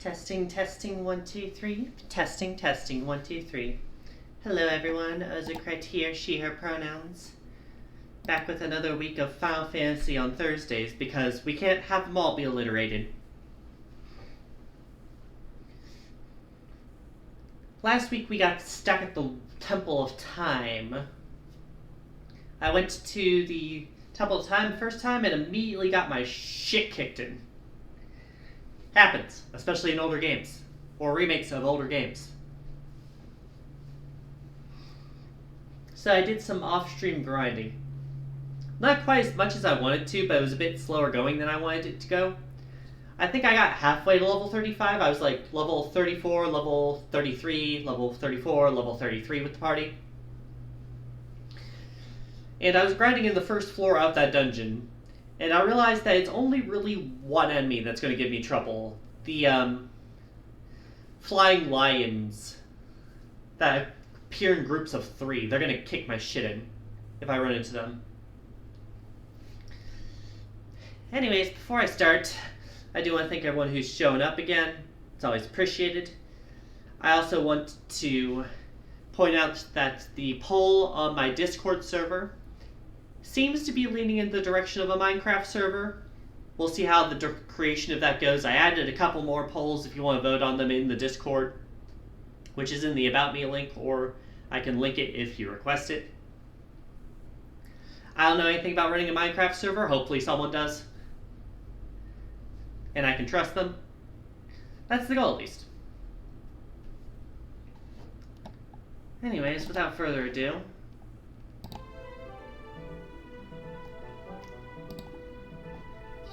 Testing, testing, 1, 2, 3. Testing, testing, 1, 2, 3. Hello everyone, Ozokret here, she, her pronouns. Back with another week of Final Fantasy on Thursdays, because we can't have them all be alliterated. Last week we got stuck at the Temple of Time. I went to the Temple of Time the first time and immediately got my shit kicked in. Happens, especially in older games, or remakes of older games. So I did some off-stream grinding. Not quite as much as I wanted to, but it was a bit slower going than I wanted it to go. I think I got halfway to level 35. I was like level 34, level 33, level 34, level 33 with the party. And I was grinding in the first floor of that dungeon. And I realized that it's only really one enemy that's going to give me trouble. The flying lions that appear in groups of 3. They're going to kick my shit in if I run into them. Anyways, before I start, I do want to thank everyone who's showing up again. It's always appreciated. I also want to point out that the poll on my Discord server seems to be leaning in the direction of a Minecraft server. We'll see how the creation of that goes. I added a couple more polls if you want to vote on them in the Discord, which is in the About Me link, or I can link it if you request it. I don't know anything about running a Minecraft server. Hopefully someone does. And I can trust them. That's the goal, at least. Anyways, without further ado,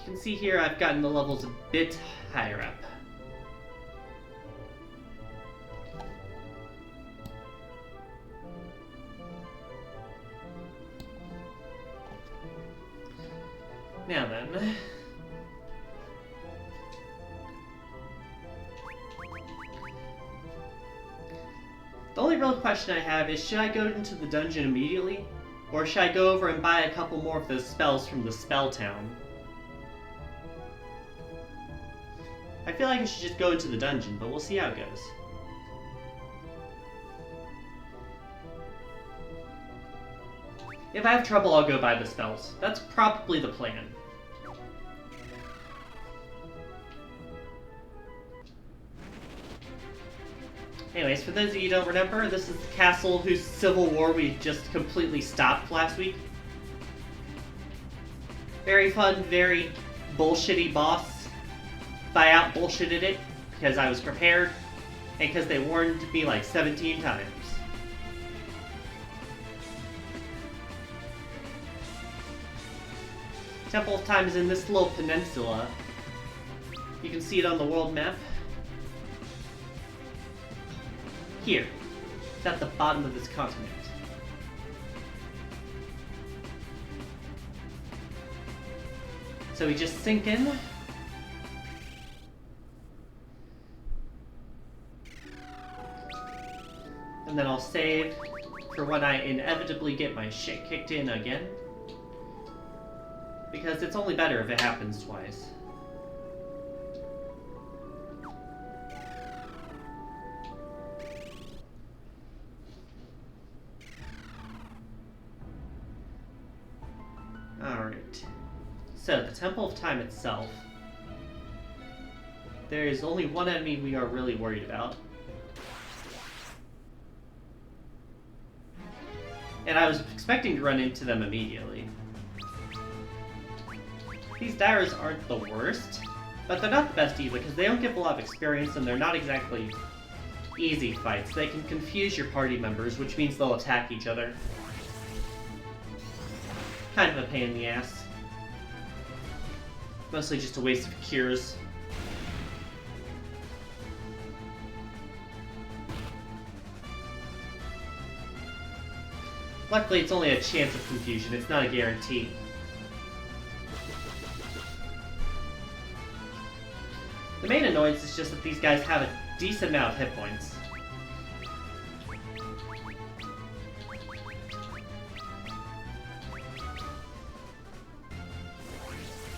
you can see here I've gotten the levels a bit higher up. Now then, the only real question I have is, should I go into the dungeon immediately, or should I go over and buy a couple more of those spells from the Spell Town? I feel like I should just go into the dungeon, but we'll see how it goes. If I have trouble, I'll go buy the spells. That's probably the plan. Anyways, for those of you who don't remember, this is the castle whose civil war we just completely stopped last week. Very fun, very bullshitty boss. But I out-bullshitted it because I was prepared and because they warned me like 17 times. Temple of Time is in this little peninsula. You can see it on the world map. Here. It's at the bottom of this continent. So we just sink in. And then I'll save for when I inevitably get my shit kicked in again. Because it's only better if it happens twice. Alright. So, the Temple of Time itself. There is only one enemy we are really worried about. And I was expecting to run into them immediately. These Dyers aren't the worst, but they're not the best either, because they don't give a lot of experience and they're not exactly easy fights. They can confuse your party members, which means they'll attack each other. Kind of a pain in the ass. Mostly just a waste of cures. Luckily, it's only a chance of confusion. It's not a guarantee. The main annoyance is just that these guys have a decent amount of hit points.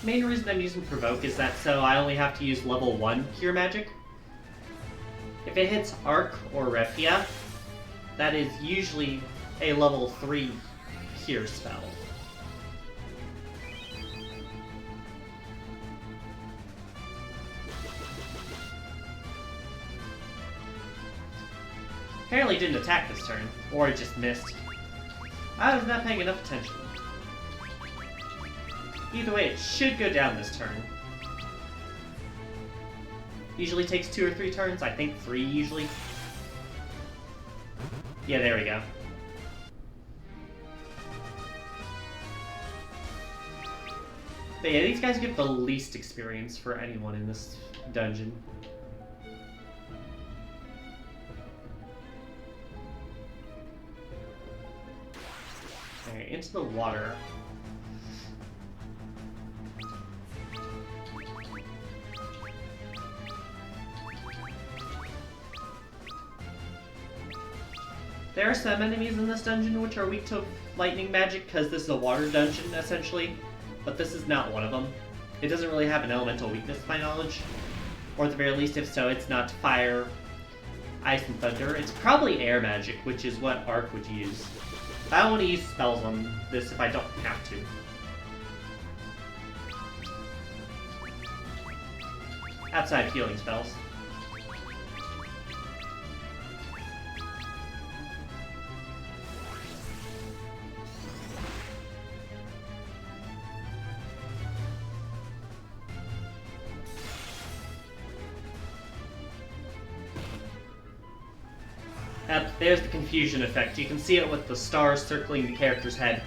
Main reason I'm using Provoke is that so I only have to use level 1 Cure Magic, If it hits Arc or Repia, that is usually a level 3 cure spell. Apparently didn't attack this turn, or it just missed. I was not paying enough attention. Either way, it should go down this turn. Usually takes 2 or 3 turns. I think 3 usually. Yeah, there we go. But yeah, these guys give the least experience for anyone in this dungeon. Alright, into the water. There are some enemies in this dungeon which are weak to lightning magic because this is a water dungeon, essentially. But this is not one of them. It doesn't really have an elemental weakness, to my knowledge. Or at the very least, if so, it's not fire, ice, and thunder. It's probably air magic, which is what Arc would use. I don't want to use spells on this if I don't have to. Outside of healing spells. There's the confusion effect. You can see it with the stars circling the character's head.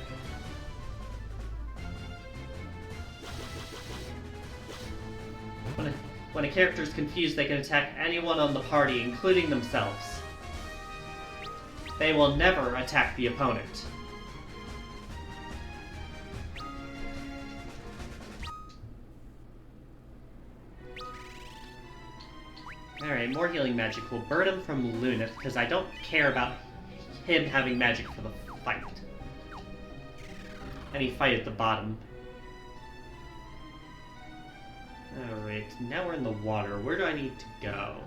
When a character is confused, they can attack anyone on the party, including themselves. They will never attack the opponent. Alright, more healing magic. We'll burn him from Lunith, because I don't care about him having magic for the fight. Any fight at the bottom. Alright, now we're in the water. Where do I need to go?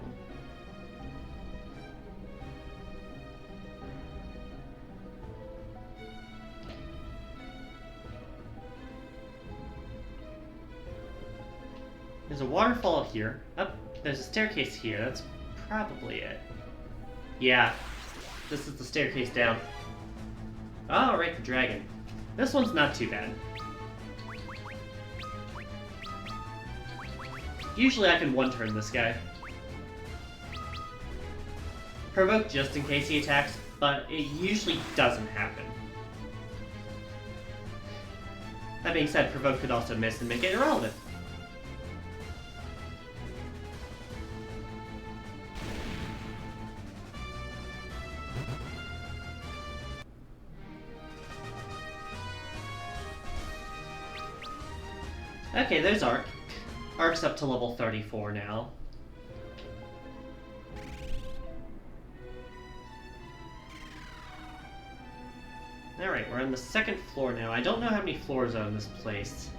There's a waterfall here. Oh, there's a staircase here. That's probably it. Yeah, this is the staircase down. Oh, right, the dragon. This one's not too bad. Usually I can one-turn this guy. Provoke just in case he attacks, but it usually doesn't happen. That being said, Provoke could also miss and make it irrelevant. Okay, there's Arc. Arc's up to level 34 now. Alright, we're on the second floor now. I don't know how many floors are in this place.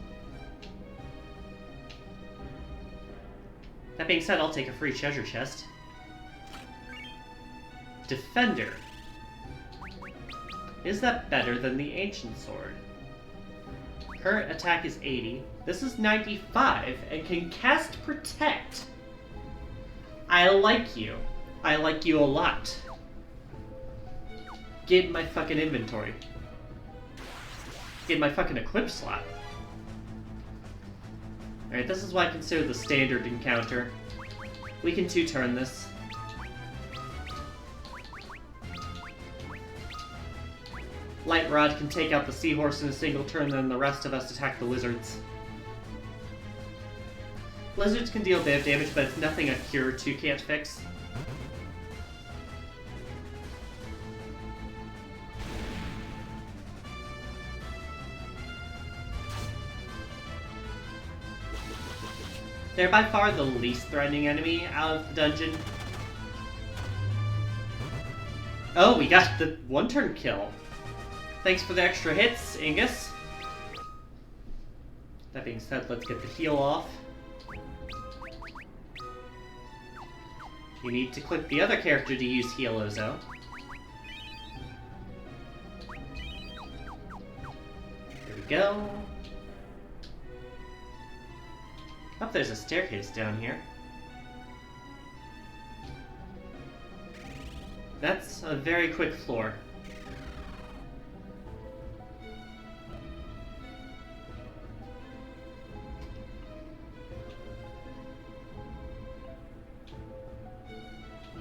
That being said, I'll take a free treasure chest. Defender. Is that better than the Ancient Sword? Current attack is 80. This is 95 and can cast Protect. I like you. I like you a lot. Get in my fucking inventory. Get in my fucking equip slot. Alright, this is what I consider the standard encounter. We can two-turn this. Light Rod can take out the seahorse in a single turn, then the rest of us attack the lizards. Lizards can deal a bit of damage, but it's nothing a Cure 2 can't fix. They're by far the least threatening enemy out of the dungeon. Oh, we got the one-turn kill. Thanks for the extra hits, Ingus. That being said, let's get the heal off. You need to click the other character to use Healozo. There we go. Oh, there's a staircase down here. That's a very quick floor.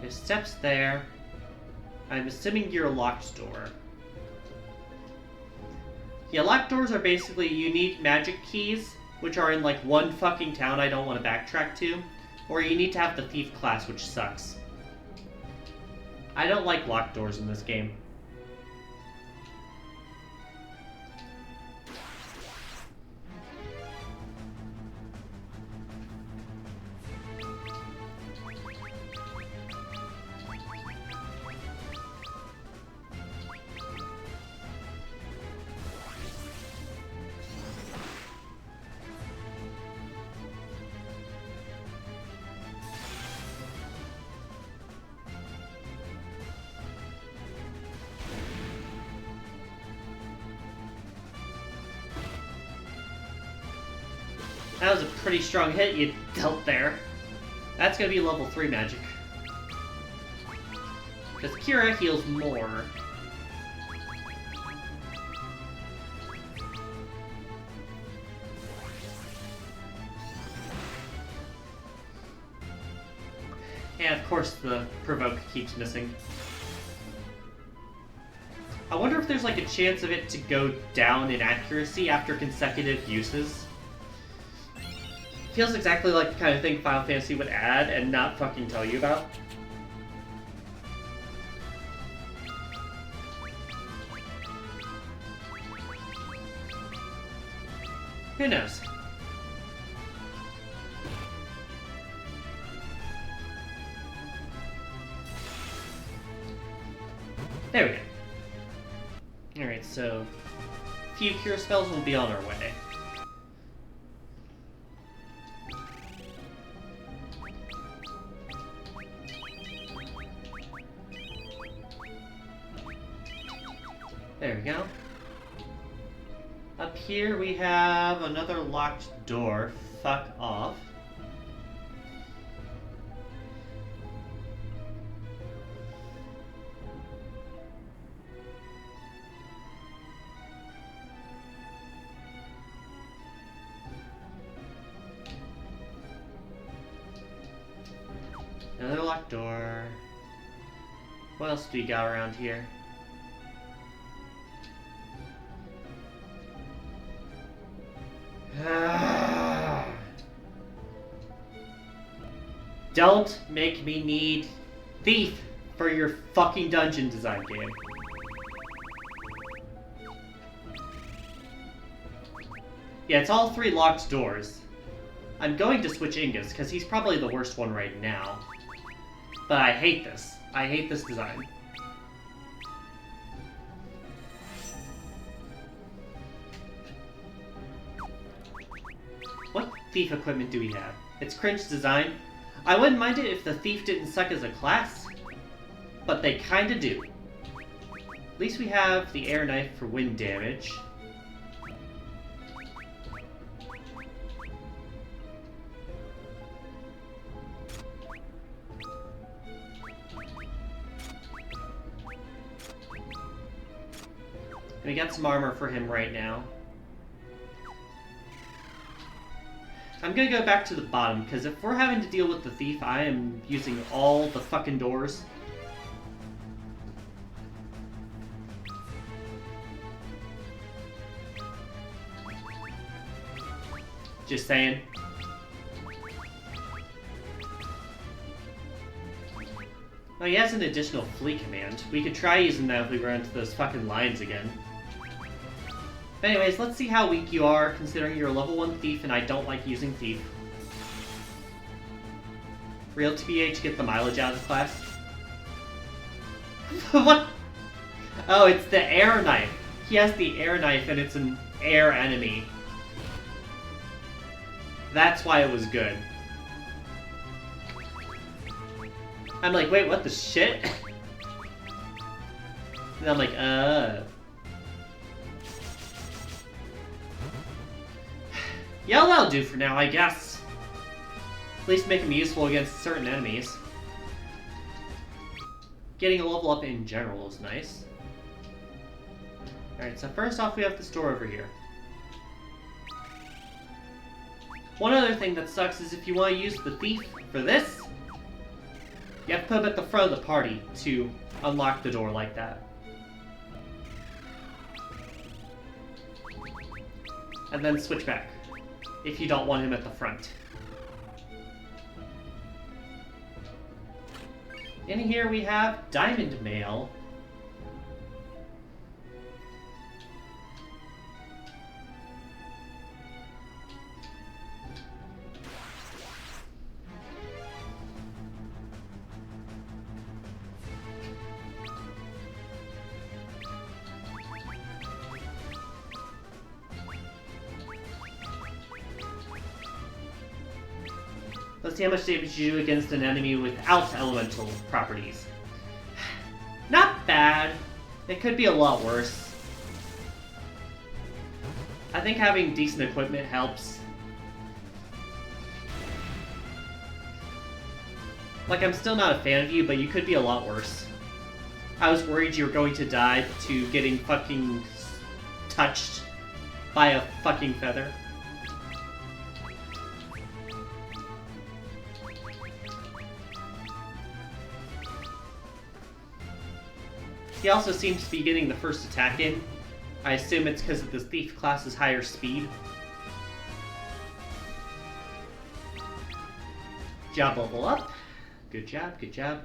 There's steps there. I'm assuming you're a locked door. Yeah, locked doors are basically unique magic keys, which are in like one fucking town I don't want to backtrack to, or you need to have the thief class, which sucks. I don't like locked doors in this game. That was a pretty strong hit you dealt there. That's gonna be level 3 magic. Because Kira heals more. And of course the provoke keeps missing. I wonder if there's like a chance of it to go down in accuracy after consecutive uses. Feels exactly like the kind of thing Final Fantasy would add and not fucking tell you about. Who knows? There we go. Alright, so a few cure spells will be on our way. There we go. Up here we have another locked door. Fuck off. Another locked door. What else do we got around here? Don't make me need Thief for your fucking dungeon design game. Yeah, it's all 3 locked doors. I'm going to switch Ingus, because he's probably the worst one right now. But I hate this. I hate this design. What thief equipment do we have? It's cringe design. I wouldn't mind it if the thief didn't suck as a class, but they kinda do. At least we have the air knife for wind damage. And we got some armor for him right now. I'm gonna go back to the bottom, because if we're having to deal with the thief, I am using all the fucking doors. Just saying. Oh, he has an additional flee command. We could try using that if we run into those fucking lines again. But anyways, let's see how weak you are, considering you're a level 1 thief and I don't like using thief. Real TBH, get the mileage out of the class. What? Oh, it's the air knife. He has the air knife and it's an air enemy. That's why it was good. I'm like, wait, what the shit? And I'm like, yeah, that'll do for now, I guess. At least make them useful against certain enemies. Getting a level up in general is nice. Alright, so first off we have this door over here. One other thing that sucks is if you want to use the thief for this, you have to put him at the front of the party to unlock the door like that. And then switch back, if you don't want him at the front. In here we have Diamond Mail. Let's see how much damage you do against an enemy without elemental properties. Not bad. It could be a lot worse. I think having decent equipment helps. Like, I'm still not a fan of you, but you could be a lot worse. I was worried you were going to die to getting fucking touched by a fucking feather. He also seems to be getting the first attack in. I assume it's because the thief class is higher speed. Job level up. Good job, good job.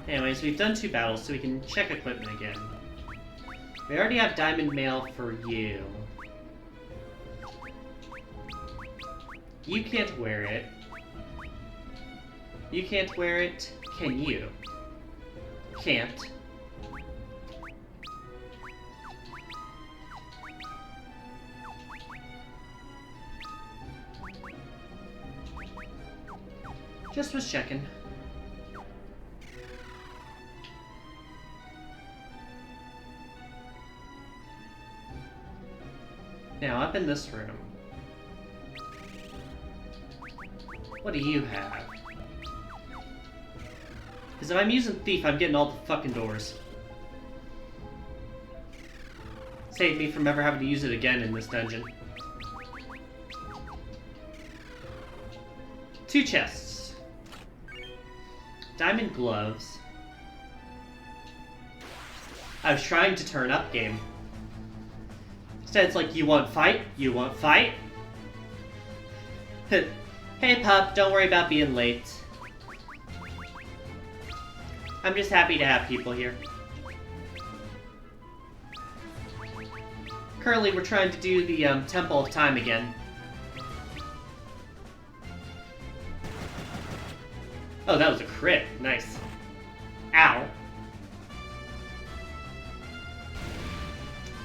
Anyways, we've done 2 battles, so we can check equipment again. We already have Diamond Mail for you. You can't wear it. You can't wear it. Can you? Can't. Just was checking. Now, up in this room, what do you have? Because if I'm using Thief, I'm getting all the fucking doors. Save me from ever having to use it again in this dungeon. 2 chests. Diamond gloves. I was trying to turn up game. Instead, it's like, you want fight? You want fight? Hey, pup, don't worry about being late. I'm just happy to have people here. Currently, we're trying to do the Temple of Time again. Oh, that was a crit. Nice. Ow.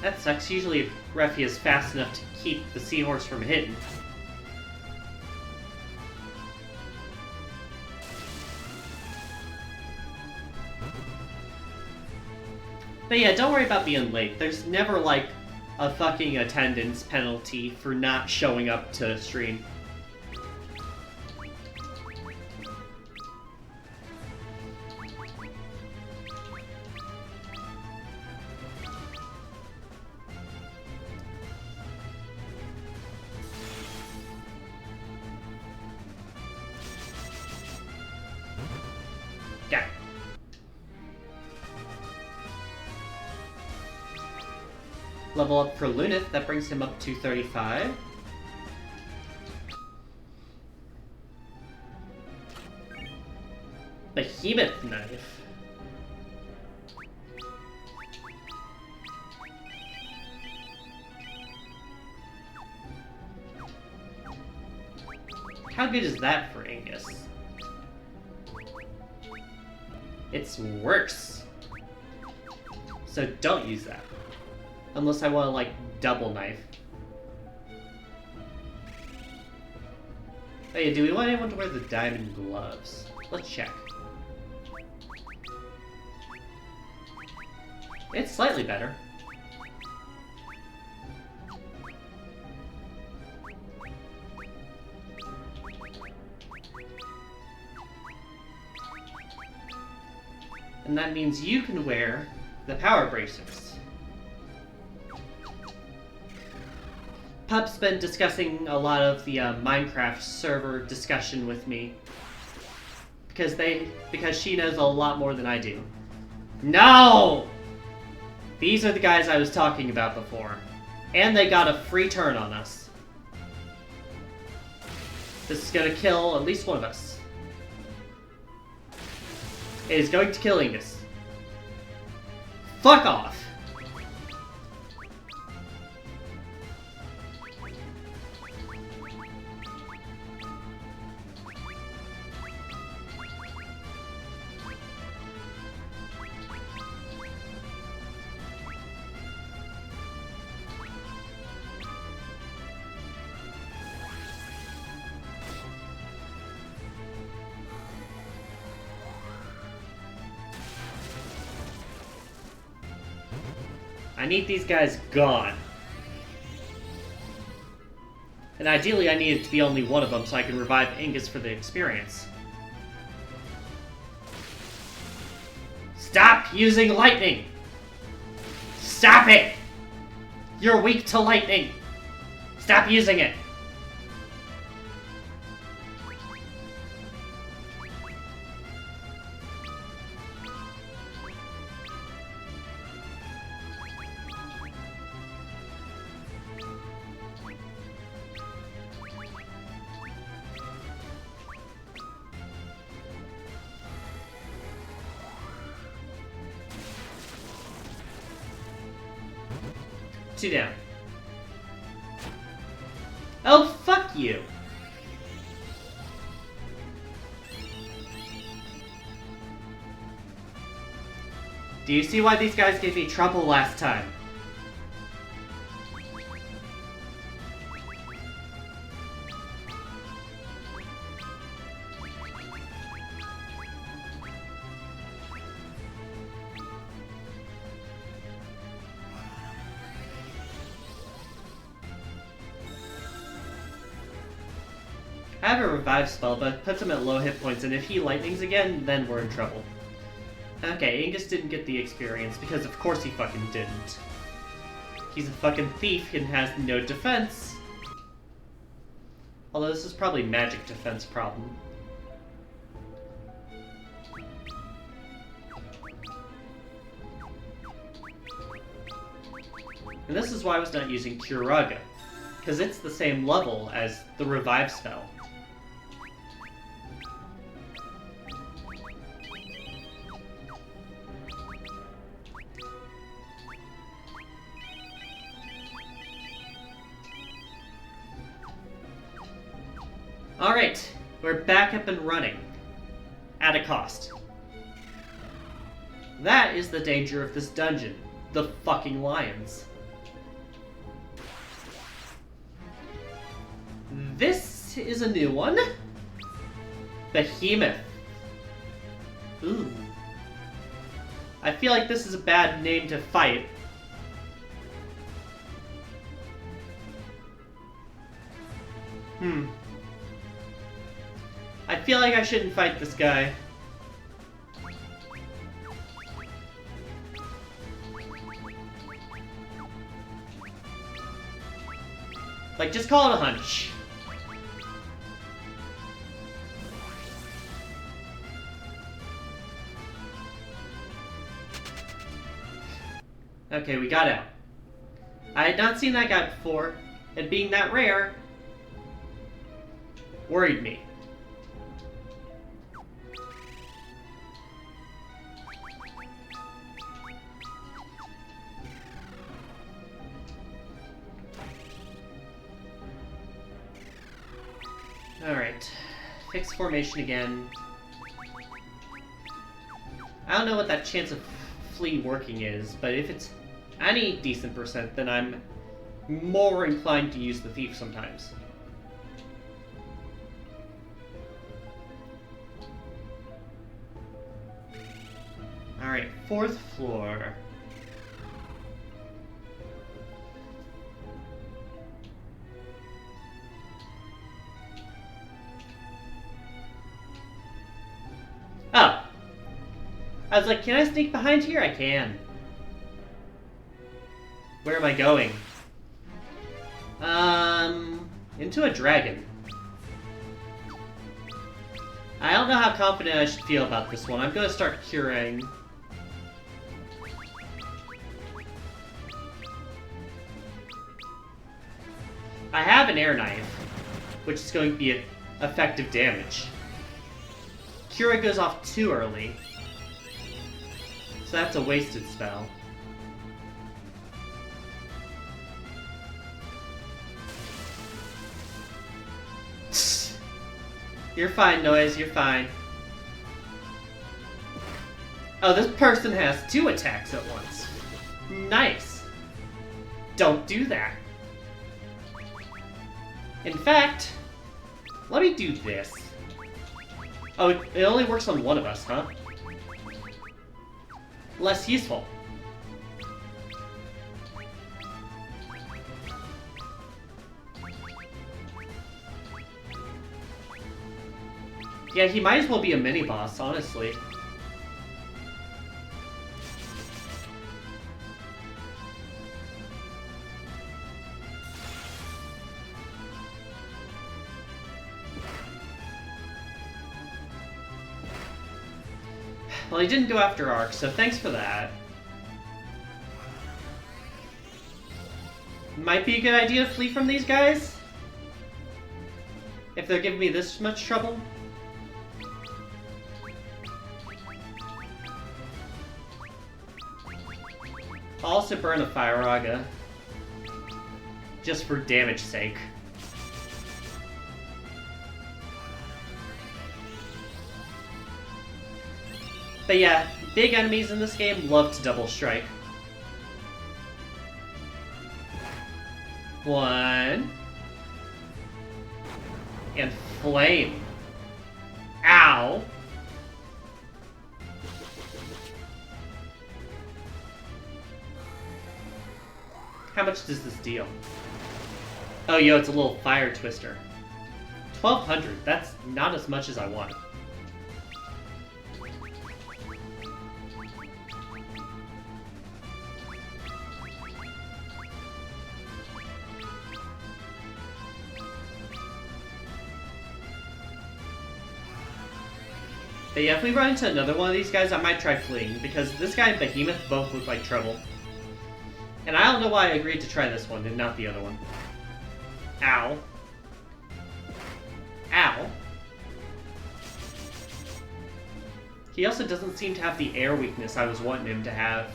That sucks. Usually Refi is fast enough to keep the seahorse from hitting. But yeah, don't worry about being late. There's never, like, a fucking attendance penalty for not showing up to stream. Got it. Level up for Lunith, that brings him up to 35. Behemoth knife. How good is that for Angus? It's worse. so don't use that. Unless I want to, like, double knife. Oh yeah, do we want anyone to wear the diamond gloves? Let's check. It's slightly better. And that means you can wear the power bracers. Pup's been discussing a lot of the Minecraft server discussion with me. Because she knows a lot more than I do. No! These are the guys I was talking about before. And they got a free turn on us. This is gonna kill at least one of us. It is going to kill Ingus. Fuck off! I need these guys gone. And ideally I need it to be only one of them so I can revive Ingus for the experience. Stop using lightning! Stop it! You're weak to lightning! Stop using it! Two down. Oh, fuck you! Do you see why these guys gave me trouble last time? I have a revive spell, but it puts him at low hit points, and if he lightnings again, then we're in trouble. Okay, Ingus didn't get the experience, because of course he fucking didn't. He's a fucking thief and has no defense. Although this is probably magic defense problem. And this is why I was not using Curaga, because it's the same level as the revive spell. Alright, we're back up and running. At a cost. That is the danger of this dungeon. The fucking lions. This is a new one. Behemoth. Ooh. I feel like this is a bad name to fight. I feel like I shouldn't fight this guy. Like, just call it a hunch. Okay, we got out. I had not seen that guy before, and being that rare worried me. Alright, fix formation again. I don't know what that chance of flea working is, but if it's any decent percent, then I'm more inclined to use the thief sometimes. Alright, 4th floor. Oh! I was like, can I sneak behind here? I can. Where am I going? Into a dragon. I don't know how confident I should feel about this one. I'm gonna start curing. I have an air knife, which is going to be effective damage. Cura goes off too early, so that's a wasted spell. You're fine, Noise, you're fine. Oh, this person has 2 attacks at once. Nice. Don't do that. In fact, let me do this. Oh, it only works on one of us, huh? Less useful. Yeah, he might as well be a mini-boss, honestly. Well, he didn't go after Ark, so thanks for that. Might be a good idea to flee from these guys? If they're giving me this much trouble? I'll also burn a Fire-Raga. Just for damage sake. But yeah, big enemies in this game love to double strike. 1. And flame. Ow! How much does this deal? Oh, yo, it's a little fire twister. 1200, that's not as much as I want. But yeah, if we run into another one of these guys, I might try fleeing, because this guy and Behemoth both look like trouble. And I don't know why I agreed to try this one and not the other one. Ow. Ow. He also doesn't seem to have the air weakness I was wanting him to have.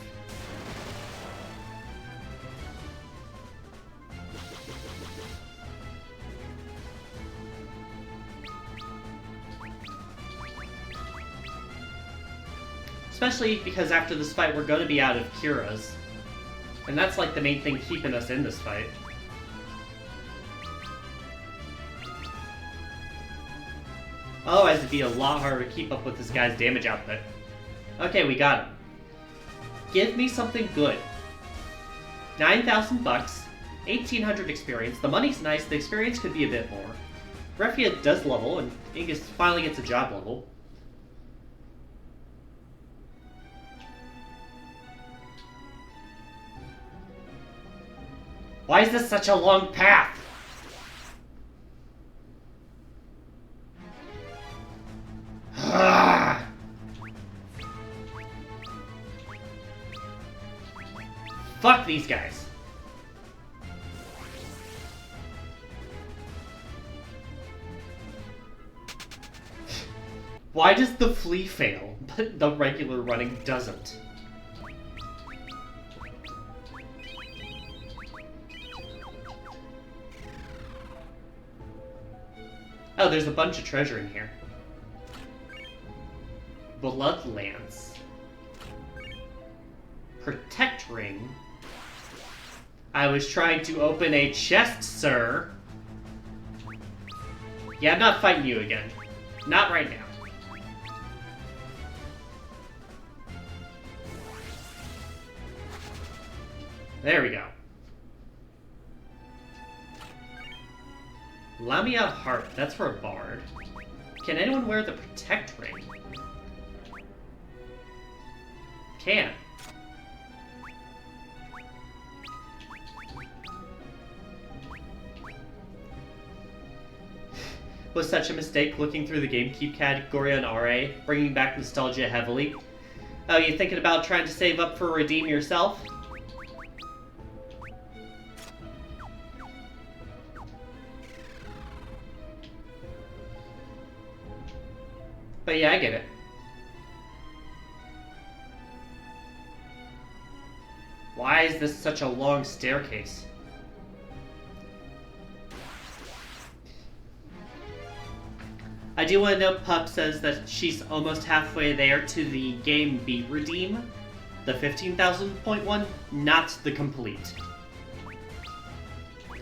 Especially because after this fight, we're going to be out of Curas. And that's like the main thing keeping us in this fight. Otherwise, it'd be a lot harder to keep up with this guy's damage output. Okay, we got him. Give me something good. 9,000 bucks, 1,800 experience. The money's nice, the experience could be a bit more. Refia does level, and Ingus finally gets a job level. Why is this such a long path? Fuck these guys. Why does the flee fail, but the regular running doesn't? Oh, there's a bunch of treasure in here. Bloodlands. Protect ring? I was trying to open a chest, sir. Yeah, I'm not fighting you again. Not right now. There we go. Lamia Heart, that's for a bard. Can anyone wear the Protect ring? Can. Was such a mistake looking through the GameCube category on RA, bringing back nostalgia heavily. Oh, you thinking about trying to save up for Redeem yourself? But yeah, I get it. Why is this such a long staircase? I do want to note Pup says that she's almost halfway there to the game beat redeem. The 15,000 point one, not the complete.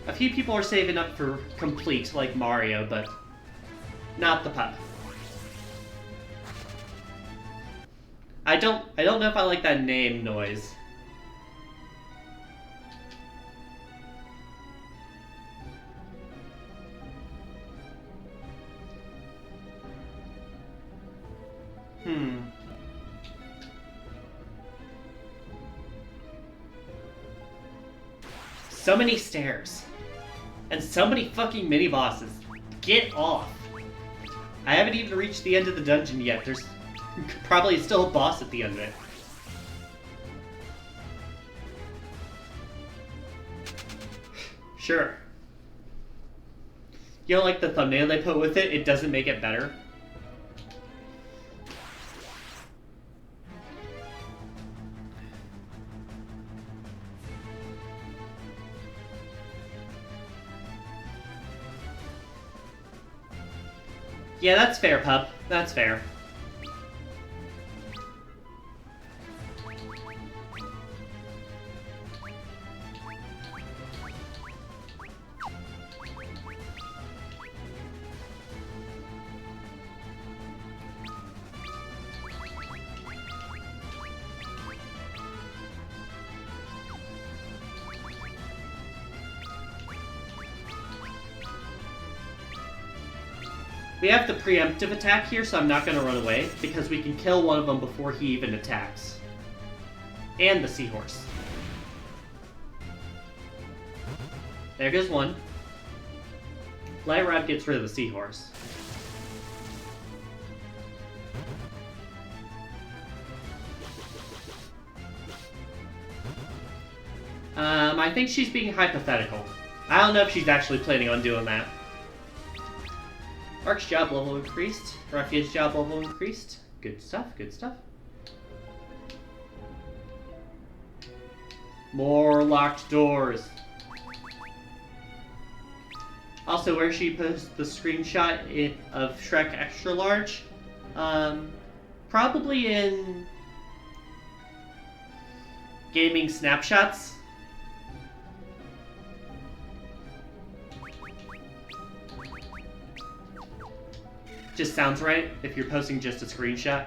A few people are saving up for complete, like Mario, but not the Pup. I don't know if I like that name noise. So many stairs. And so many fucking mini-bosses. Get off. I haven't even reached the end of the dungeon yet. There's probably still a boss at the end of it. Sure. You don't like the thumbnail they put with it? It doesn't make it better. Yeah, that's fair, Pup. That's fair. We have the preemptive attack here, so I'm not going to run away, because we can kill one of them before he even attacks. And the seahorse. There goes one. Light Rod gets rid of the seahorse. I think she's being hypothetical. I don't know if she's actually planning on doing that. Ark's job level increased. Raffia's job level increased. Good stuff, good stuff. More locked doors. Also, where she posts the screenshot of Shrek Extra Large? Probably in Gaming Snapshots. Just sounds right if you're posting just a screenshot.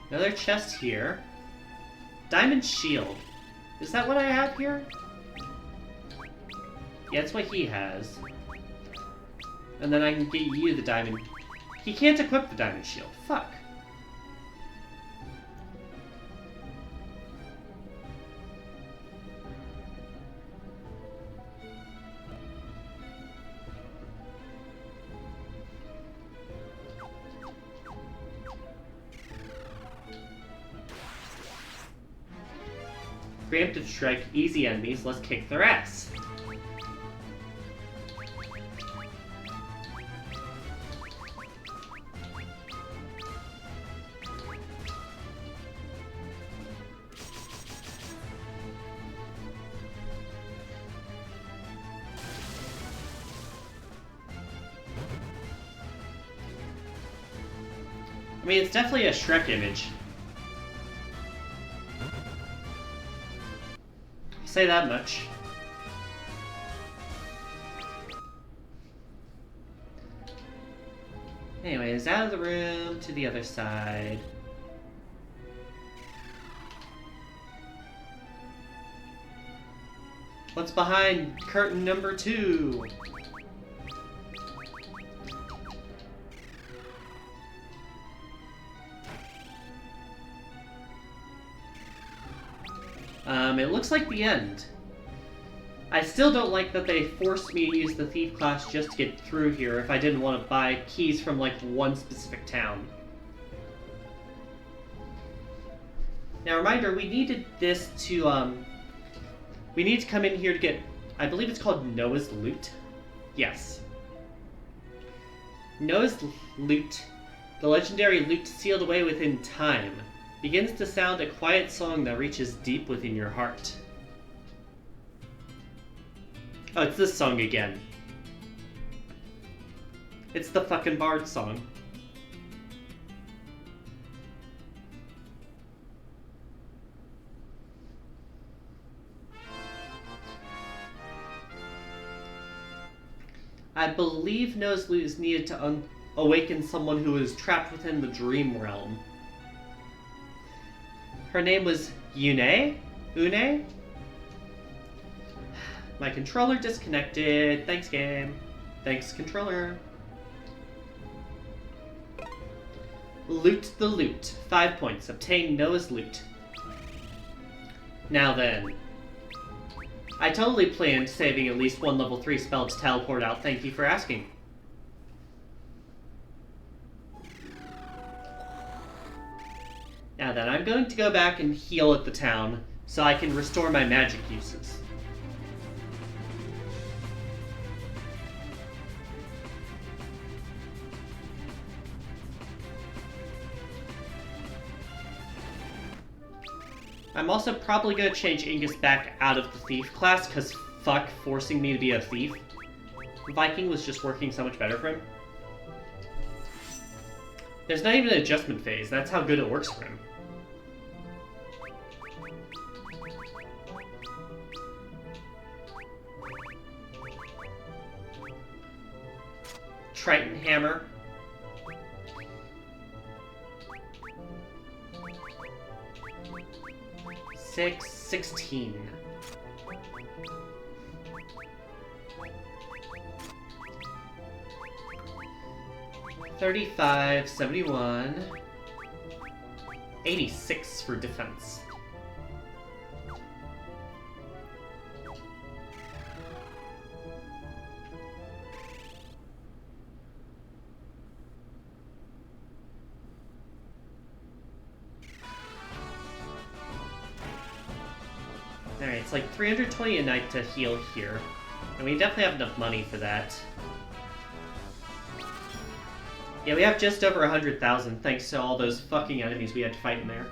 Another chest here. Diamond shield. Is that what I have here? Yeah, that's what he has. And then I can get you the diamond. He can't equip the diamond shield. Fuck. Preemptive strike, easy enemies, let's kick their ass. mean, it's definitely a Shrek image. I'll say that much. Anyways, out of the room to the other side. What's behind curtain number 2? It looks like the end. I still don't like that they forced me to use the thief class just to get through here if I didn't want to buy keys from, like, one specific town. Now, reminder, we needed this to, we need to come in here to get, I believe it's called Noah's Loot. Yes. Noah's Loot, the legendary loot sealed away within time, begins to sound a quiet song that reaches deep within your heart. Oh, it's this song again. It's the fucking Bard song. I believe Noah's Loot is needed to awaken someone who is trapped within the dream realm. Her name was Une? My controller disconnected. Thanks, game. Thanks, controller. Loot the loot. 5 points. Obtain Noah's Loot. Now then. I totally planned saving at least one level 3 spell to teleport out. Thank you for asking. Now then, I'm going to go back and heal at the town so I can restore my magic uses. I'm also probably going to change Ingus back out of the thief class, because fuck forcing me to be a thief. Viking was just working so much better for him. There's not even an adjustment phase, that's how good it works for him. Triton Hammer. Six, 16. $35, 71, 86 for defense. Alright, it's like 320 a night to heal here. And we definitely have enough money for that. Yeah, we have just over 100,000 thanks to all those fucking enemies we had to fight in there.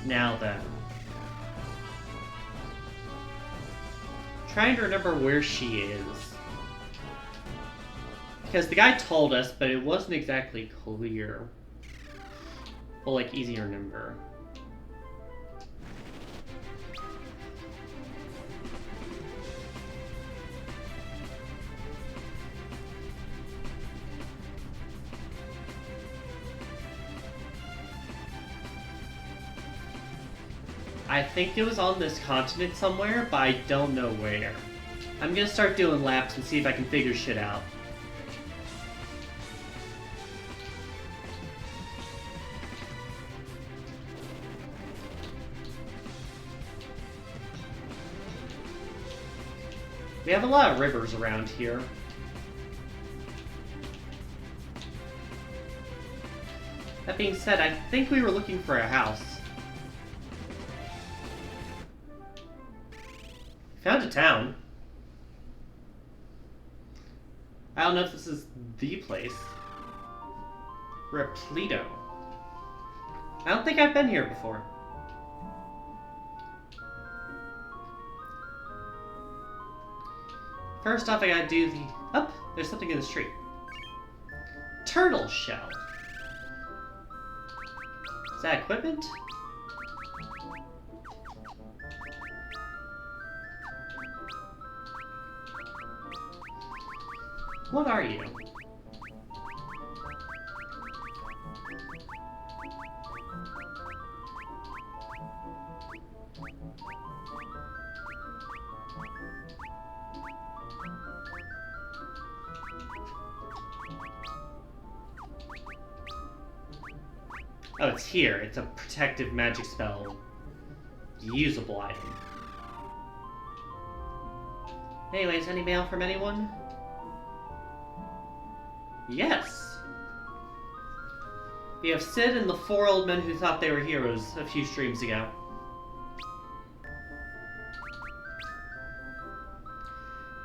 Now then. Trying to remember where she is. Because the guy told us, but it wasn't exactly clear. Well, like, easy to remember. I think it was on this continent somewhere, but I don't know where. I'm gonna start doing laps and see if I can figure shit out. We have a lot of rivers around here. That being said, I think we were looking for a house. Found a town. I don't know if this is the place. Repleto. I don't think I've been here before. First off, I gotta do the... Oh, there's something in the street. Turtle shell. Is that equipment? What are you? Oh, it's here. It's a protective magic spell. Usable item. Anyways, any mail from anyone? Yes! We have Sid and the 4 old men who thought they were heroes a few streams ago.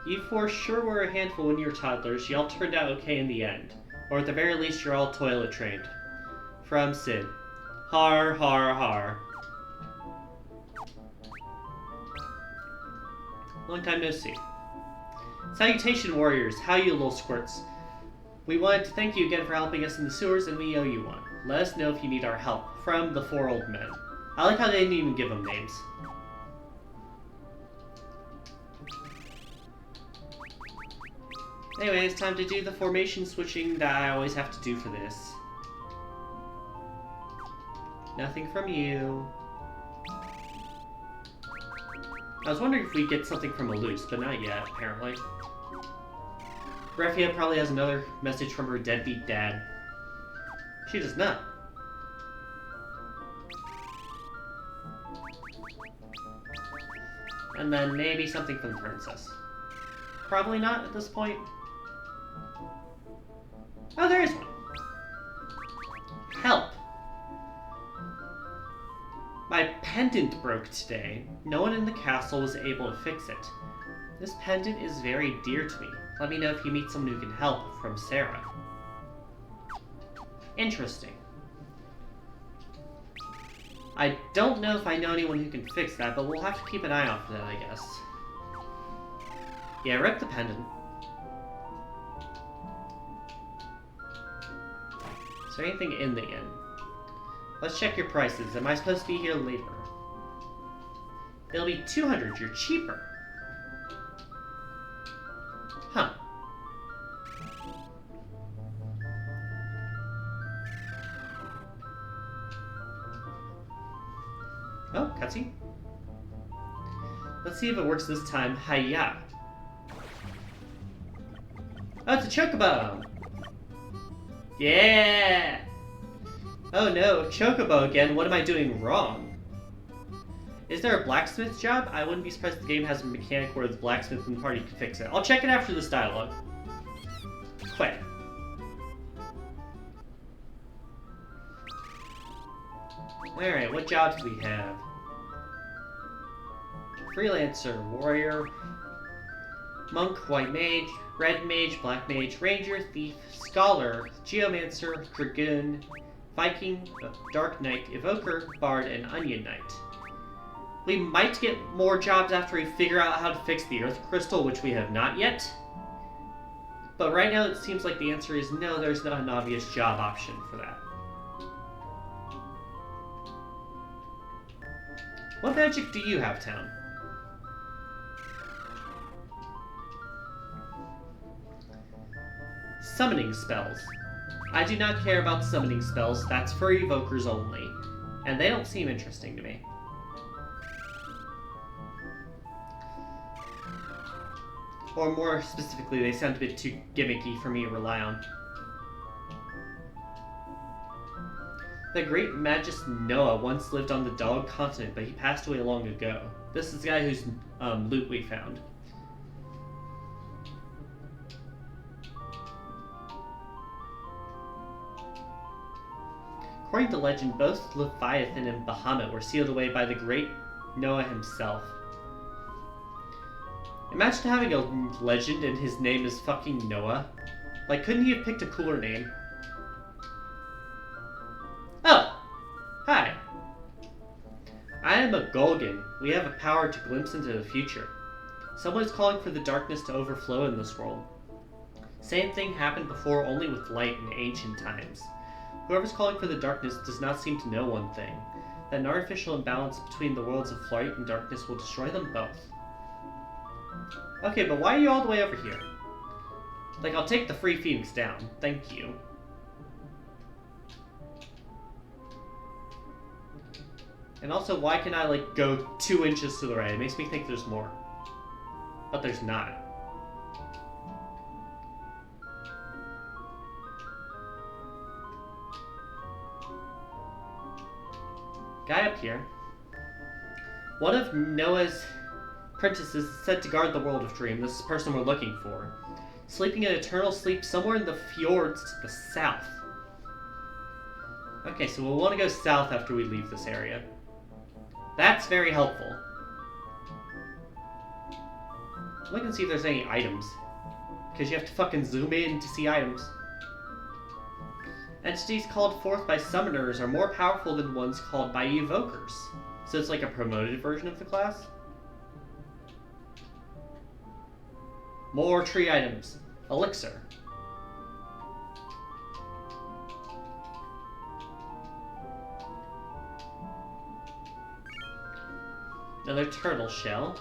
You 4 sure were a handful when you were toddlers. You all turned out okay in the end. Or at the very least, you're all toilet trained. From Sid. Har, har, har. Long time no see. Salutation, warriors. How you little squirts? We wanted to thank you again for helping us in the sewers, and we owe you one. Let us know if you need our help. From the 4 old men. I like how they didn't even give them names. Anyway, it's time to do the formation switching that I always have to do for this. Nothing from you. I was wondering if we'd get something from Elise, but not yet, apparently. Refia probably has another message from her deadbeat dad. She does not. And then maybe something from the princess. Probably not at this point. Oh, there is one. Help. My pendant broke today. No one in the castle was able to fix it. This pendant is very dear to me. Let me know if you meet someone who can help. From Sarah. Interesting. I don't know if I know anyone who can fix that, but we'll have to keep an eye out for that, I guess. Yeah, rip the pendant. Is there anything in the inn? Let's check your prices. Am I supposed to be here later? It'll be 200. You're cheaper. Huh. Oh, cutscene. Let's see if it works this time. Hiya. Oh, it's a chocobo! Yeah! Oh no, chocobo again. What am I doing wrong? Is there a blacksmith job? I wouldn't be surprised if the game has a mechanic where the blacksmith in the party can fix it. I'll check it after this dialogue. Quick. Alright, what jobs do we have? Freelancer, warrior, monk, white mage, red mage, black mage, ranger, thief, scholar, geomancer, dragoon, Viking, Dark Knight, Evoker, Bard, and Onion Knight. We might get more jobs after we figure out how to fix the Earth Crystal, which we have not yet. But right now it seems like the answer is no, there's not an obvious job option for that. What magic do you have, town? Summoning spells. I do not care about summoning spells, that's for evokers only. And they don't seem interesting to me. Or more specifically, they sound a bit too gimmicky for me to rely on. The great Magus Noah once lived on the Dog Continent, but he passed away long ago. This is the guy whose loot we found. According to legend, both Leviathan and Bahamut were sealed away by the great Noah himself. Imagine having a legend and his name is fucking Noah. Like, couldn't he have picked a cooler name? Oh! Hi! I am a Golgan. We have a power to glimpse into the future. Someone is calling for the darkness to overflow in this world. Same thing happened before, only with light in ancient times. Whoever's calling for the darkness does not seem to know one thing, that an artificial imbalance between the worlds of light and darkness will destroy them both. Okay, but why are you all the way over here? Like, I'll take the free Phoenix down. Thank you. And also, why can I, like, go 2 inches to the right? It makes me think there's more. But there's not. Guy up here. One of Noah's apprentices is said to guard the world of Dream. This is the person we're looking for. Sleeping an eternal sleep somewhere in the fjords to the south. Okay, so we'll want to go south after we leave this area. That's very helpful. Look and see if there's any items. Because you have to fucking zoom in to see items. Entities called forth by summoners are more powerful than ones called by evokers. So it's like a promoted version of the class? More tree items. Elixir. Another turtle shell.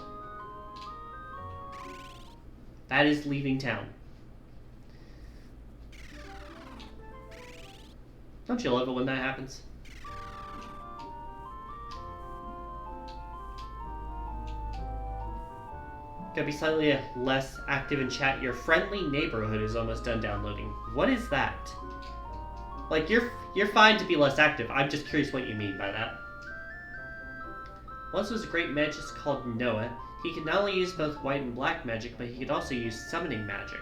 That is leaving town. Don't you love it when that happens? Gotta be slightly less active in chat. Your friendly neighborhood is almost done downloading. What is that? Like, you're fine to be less active. I'm just curious what you mean by that. Once was a great magist called Noah. He could not only use both white and black magic, but he could also use summoning magic.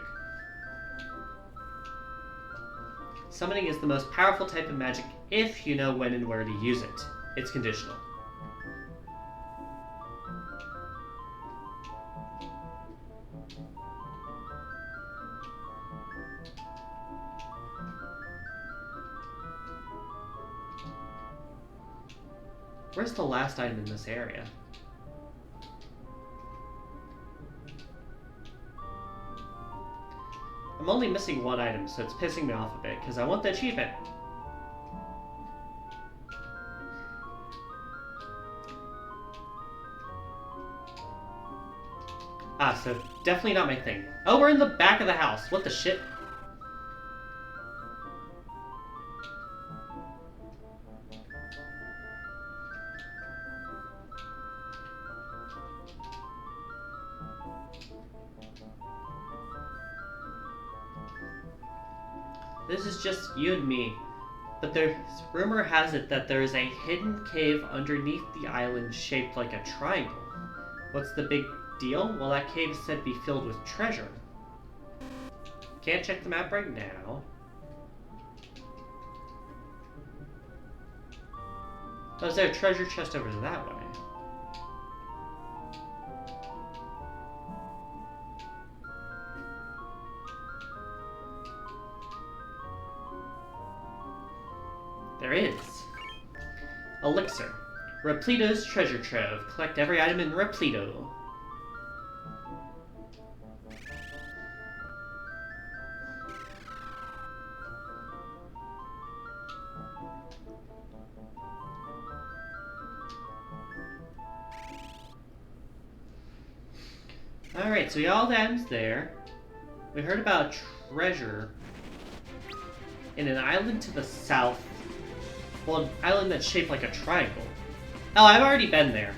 Summoning is the most powerful type of magic if you know when and where to use it. It's conditional. Where's the last item in this area? I'm only missing one item, so it's pissing me off a bit, because I want the achievement. Ah, so definitely not my thing. Oh, we're in the back of the house. What the shit? This is just you and me, but there's rumor has it that there is a hidden cave underneath the island shaped like a triangle. What's the big deal? Well, that cave is said to be filled with treasure. Can't check the map right now. Oh, is there a treasure chest over that way? There is. Elixir. Repleto's treasure trove. Collect every item in Repleto. Alright, so we got all the items there. We heard about a treasure in an island to the south. Well, an island that's shaped like a triangle. Oh, I've already been there.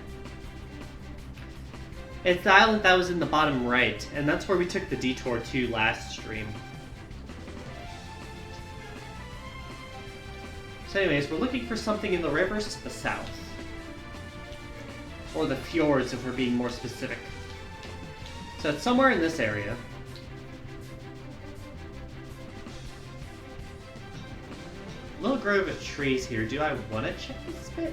It's the island that was in the bottom right, and that's where we took the detour to last stream. So anyways, we're looking for something in the rivers to the south. Or the fjords, if we're being more specific. So it's somewhere in this area. Little grove of trees here. Do I want to check this bit?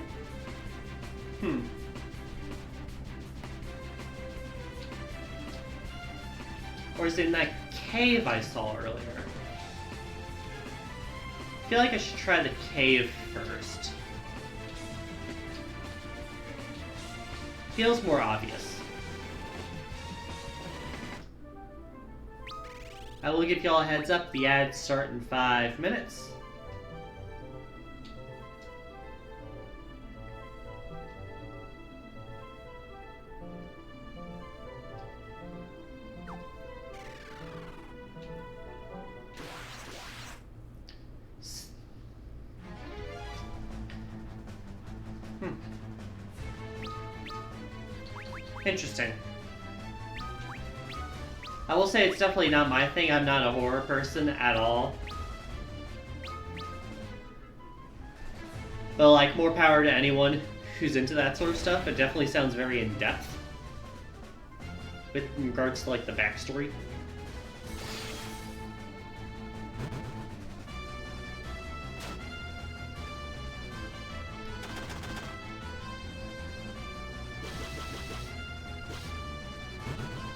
Or is it in that cave I saw earlier? I feel like I should try the cave first. feels more obvious. I will give y'all a heads up, the ads start in 5 minutes. Interesting. I will say it's definitely not my thing. I'm not a horror person at all. But, like, more power to anyone who's into that sort of stuff. It definitely sounds very in-depth with regards to, like, the backstory.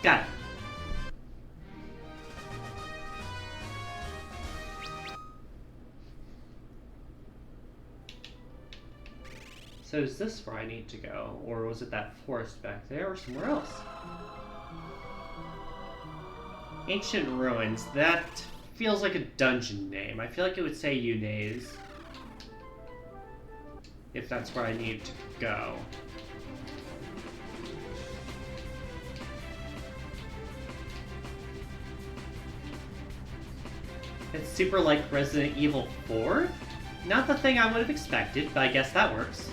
Got it. So is this where I need to go? Or was it that forest back there or somewhere else? Ancient Ruins. That feels like a dungeon name. I feel like it would say Yunaze. If that's where I need to go. It's super like Resident Evil 4? Not the thing I would have expected, but I guess that works.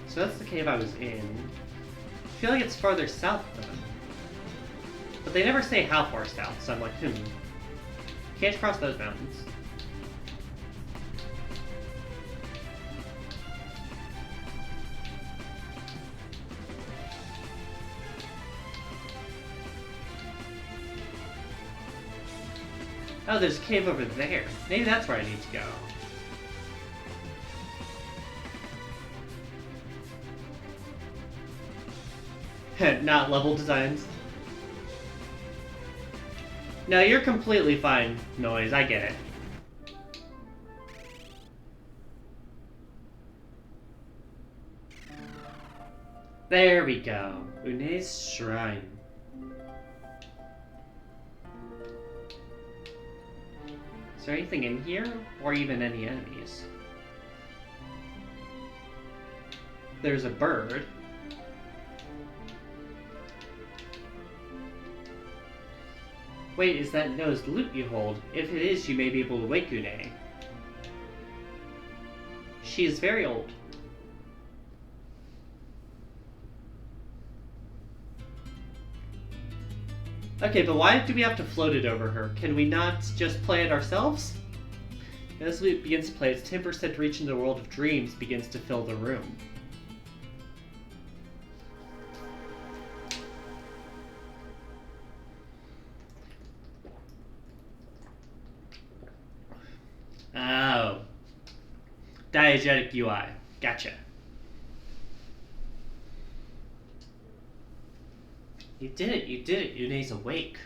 So that's the cave I was in. I feel like it's farther south though. But they never say how far south, so I'm like, can't cross those mountains. Oh, there's a cave over there. Maybe that's where I need to go. Not level designs. No, you're completely fine, Noise. I get it. There we go. Une's Shrine. Is there anything in here? Or even any enemies? There's a bird. Wait, is that No's loot you hold? If it is, you may be able to wake Une. She is very old. Okay, but why do we have to float it over her? Can we not just play it ourselves? As loot begins to play, its 10% reach into the world of dreams begins to fill the room. Oh. Diegetic UI. Gotcha. You did it, Une's awake.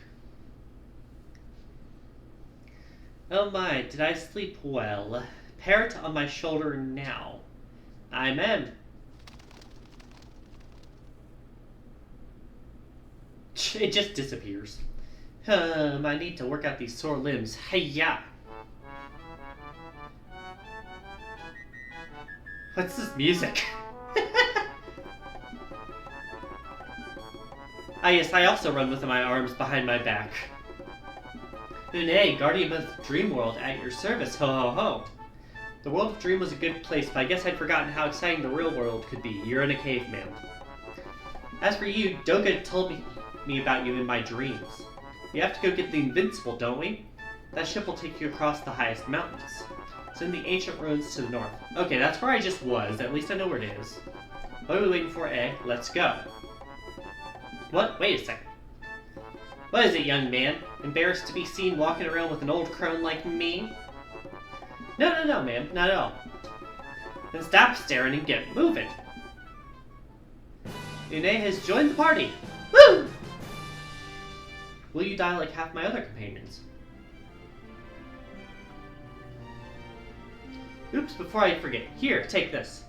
Oh my, did I sleep well? Parrot on my shoulder now. I'm in. It just disappears. I need to work out these sore limbs. Hey-ya! What's this music? Ah yes, I also run with my arms behind my back. Une, guardian of the dream world, at your service, ho ho ho. The world of dream was a good place, but I guess I'd forgotten how exciting the real world could be. You're in a caveman. As for you, Doga told me about you in my dreams. We have to go get the Invincible, don't we? That ship will take you across the highest mountains. It's in the ancient ruins to the north. Okay, that's where I just was. At least I know where it is. What are we waiting for, eh? Let's go. What? Wait a second. What is it, young man? Embarrassed to be seen walking around with an old crone like me? No, ma'am. Not at all. Then stop staring and get moving. Une has joined the party. Woo! will you die like half my other companions? Oops, before I forget. Here, take this.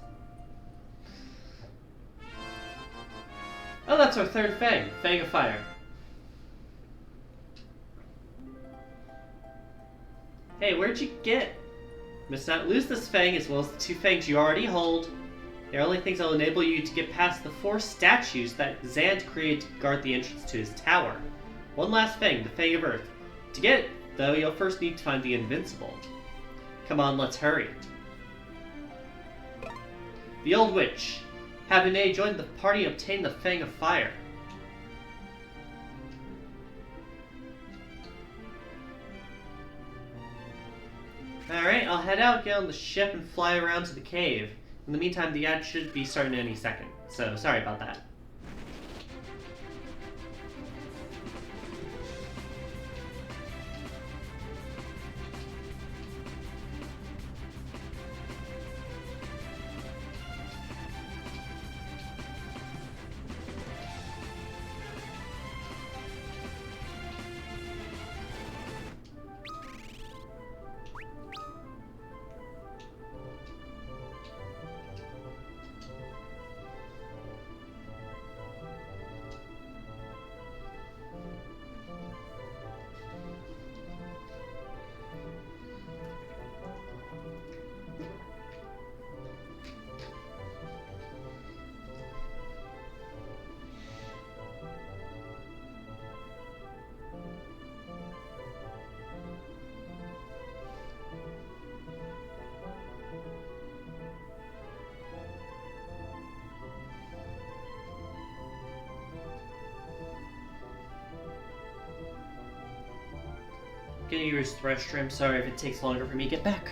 Oh, that's our third Fang. Fang of Fire. Hey, where'd you get? Must not lose this Fang as well as the 2 Fangs you already hold. They are only things that will enable you to get past the 4 statues that Zand created to guard the entrance to his tower. One last Fang, the Fang of Earth. To get it, though, you'll first need to find the Invincible. Come on, let's hurry. The Old Witch. Having joined the party and obtained the Fang of Fire. Alright, I'll head out, get on the ship, and fly around to the cave. In the meantime, the ad should be starting any second, so sorry about that. Gonna use the restroom, sorry if it takes longer for me to get back.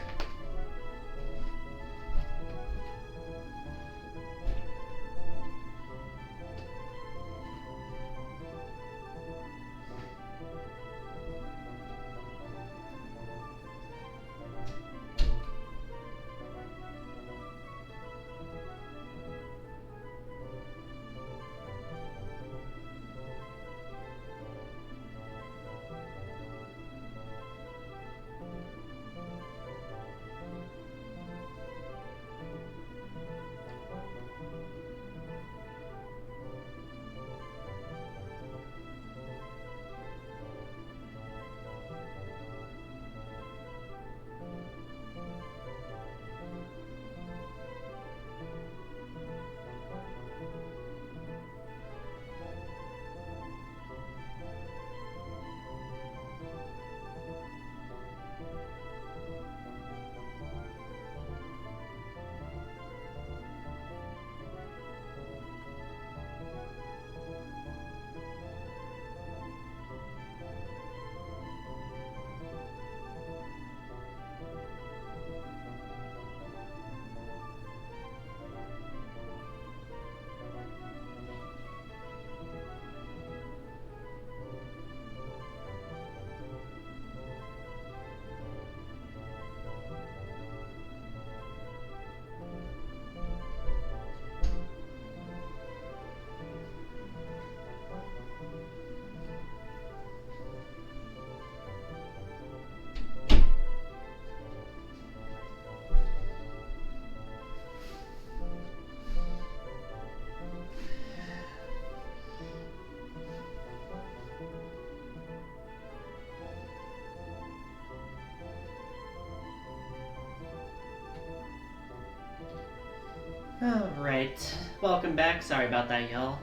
Alright, welcome back. Sorry about that, y'all.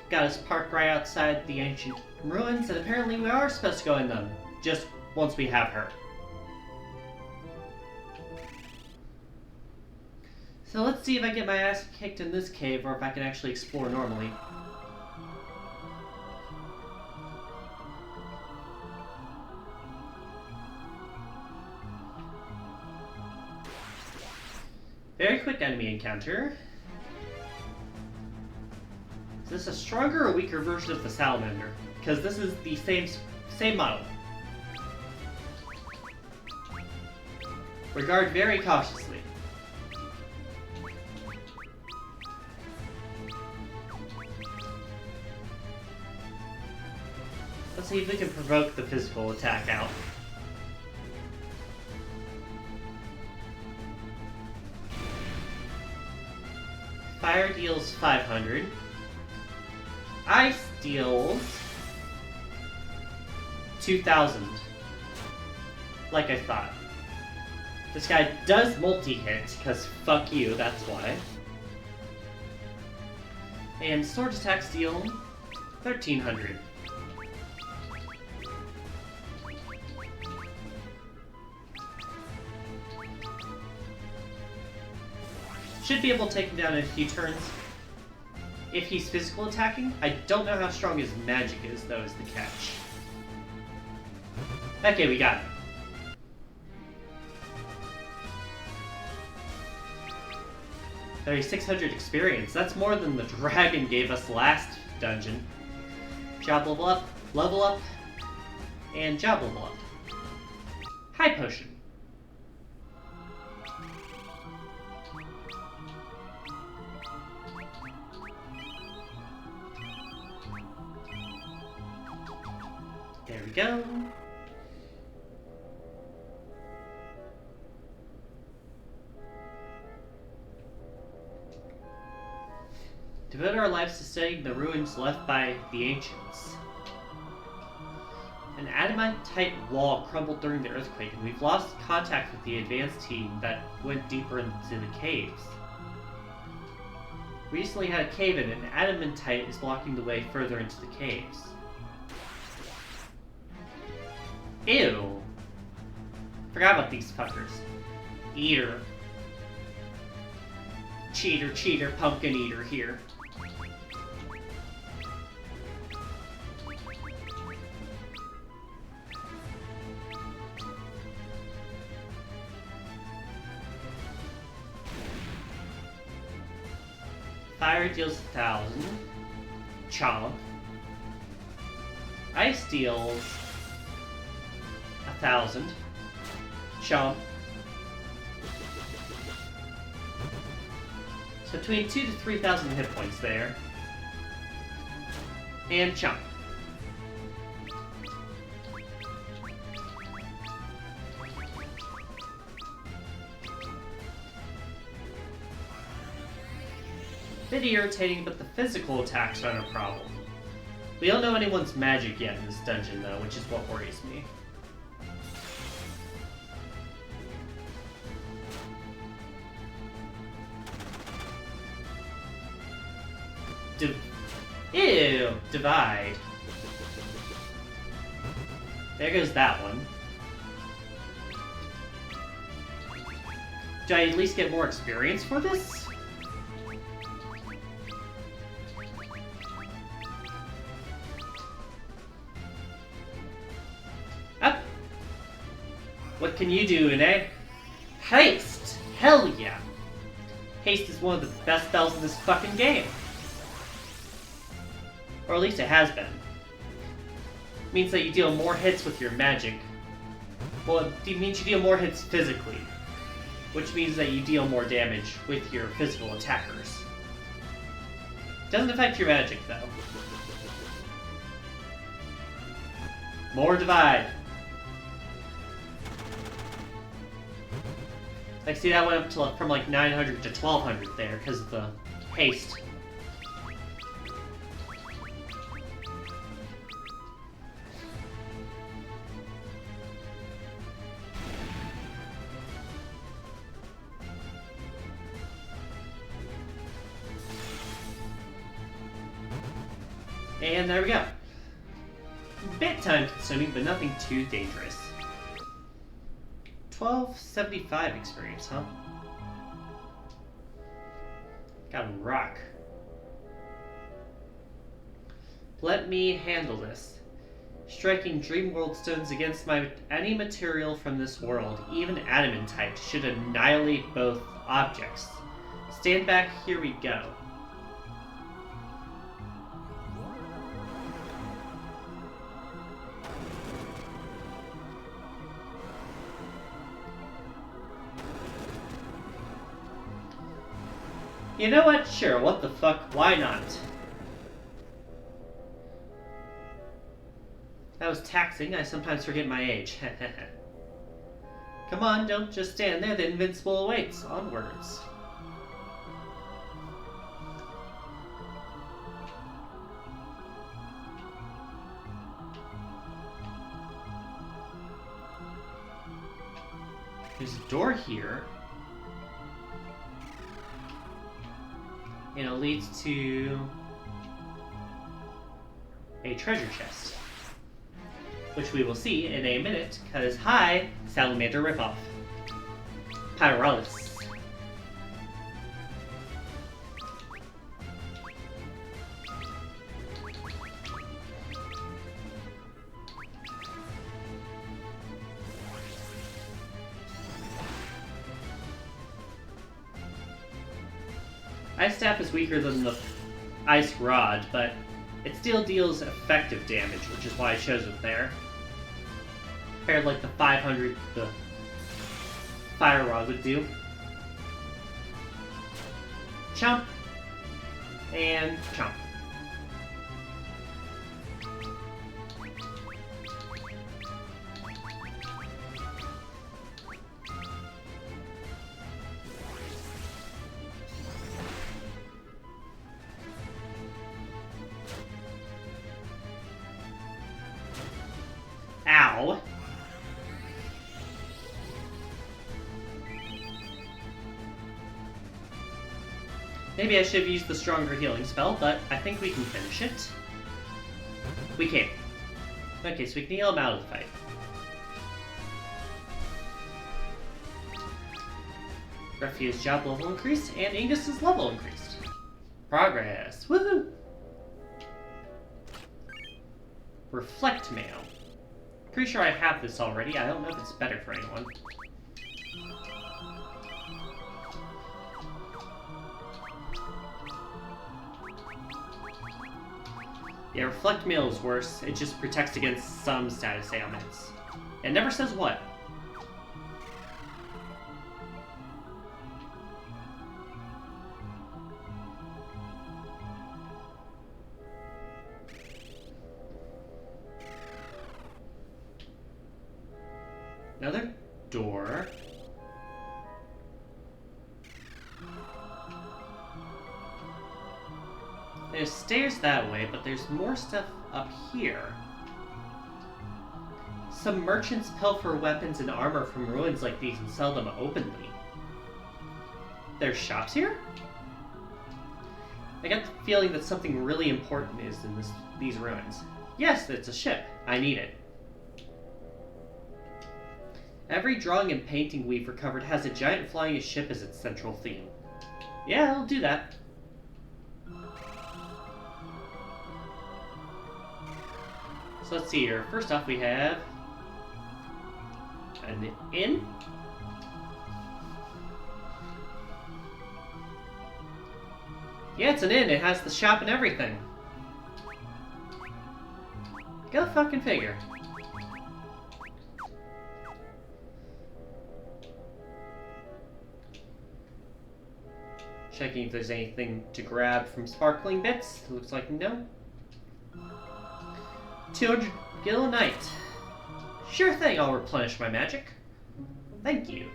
Got us parked right outside the ancient ruins, and apparently we are supposed to go in them, just once we have her. So let's see if I get my ass kicked in this cave, or if I can actually explore normally. Very quick enemy encounter. Is this a stronger or weaker version of the salamander? Because this is the same model. Regard very cautiously. Let's see if we can provoke the physical attack out. Fire deals 500. Ice deals 2,000. Like I thought. This guy does multi-hit, because fuck you, that's why. And sword attacks deal 1,300. Should be able to take him down in a few turns. If he's physical attacking, I don't know how strong his magic is, though, is the catch. Okay, we got him. Very 600 experience. That's more than the dragon gave us last dungeon. Job level up, and job level up. High potion. There we go. Devote our lives to studying the ruins left by the ancients. An adamantite wall crumbled during the earthquake, and we've lost contact with the advance team that went deeper into the caves. We recently had a cave-in, and adamantite is blocking the way further into the caves. Ew. Forgot about these fuckers. Eater. Cheater, pumpkin eater here. Fire deals 1,000. Chomp. Ice deals 1,000. Chomp. So between 2,000 to 3,000 hit points there. And chomp. Bit irritating, but the physical attacks aren't a problem. We don't know anyone's magic yet in this dungeon, though, which is what worries me. Ew! Divide. There goes that one. Do I at least get more experience for this? Up! What can you do, eh? Haste! Hell yeah! Haste is one of the best spells in this fucking game. Or at least it has been. It means that you deal more hits with your magic. Well, it means you deal more hits physically. Which means that you deal more damage with your physical attackers. Doesn't affect your magic, though. More divide. Like, see, that went up to from like 900 to 1,200 there because of the haste. And there we go. Bit time consuming, but nothing too dangerous. 1275 experience, huh? Got a rock. Let me handle this. Striking dream world stones against any material from this world, even adamantite, should annihilate both objects. Stand back, here we go. You know what? Sure, what the fuck? Why not? That was taxing. I sometimes forget my age. Come on, don't just stand there. The invincible awaits. Onwards. There's a door here. And it leads to a treasure chest, which we will see in a minute, because hi, Salamander ripoff. Pyrolis. Ice Staff is weaker than the Ice Rod, but it still deals effective damage, which is why I chose it there. Compared like the 500 the Fire Rod would do. Chomp. And chomp. Ow. Maybe I should have used the stronger healing spell, but I think we can finish it. We can. Okay, so we can heal him out of the fight. Refuge's job level increased, and Ingus's level increased. Progress. Woohoo! Reflect Mail. Pretty sure I have this already. I don't know if it's better for anyone. Yeah, Reflect Mail is worse. It just protects against some status ailments. It never says what. Another door. There's stairs that way, but there's more stuff up here. Some merchants pilfer weapons and armor from ruins like these and sell them openly. There's shops here? I get the feeling that something really important is in these ruins. Yes, it's a ship. I need it. Every drawing and painting we've recovered has a giant flying ship as its central theme. Yeah, I'll do that. So let's see here. First off, we have an inn. Yeah, it's an inn. It has the shop and everything. Go fucking figure. Checking if there's anything to grab from sparkling bits. It looks like no. 200 gil a night. Sure thing, I'll replenish my magic. Thank you.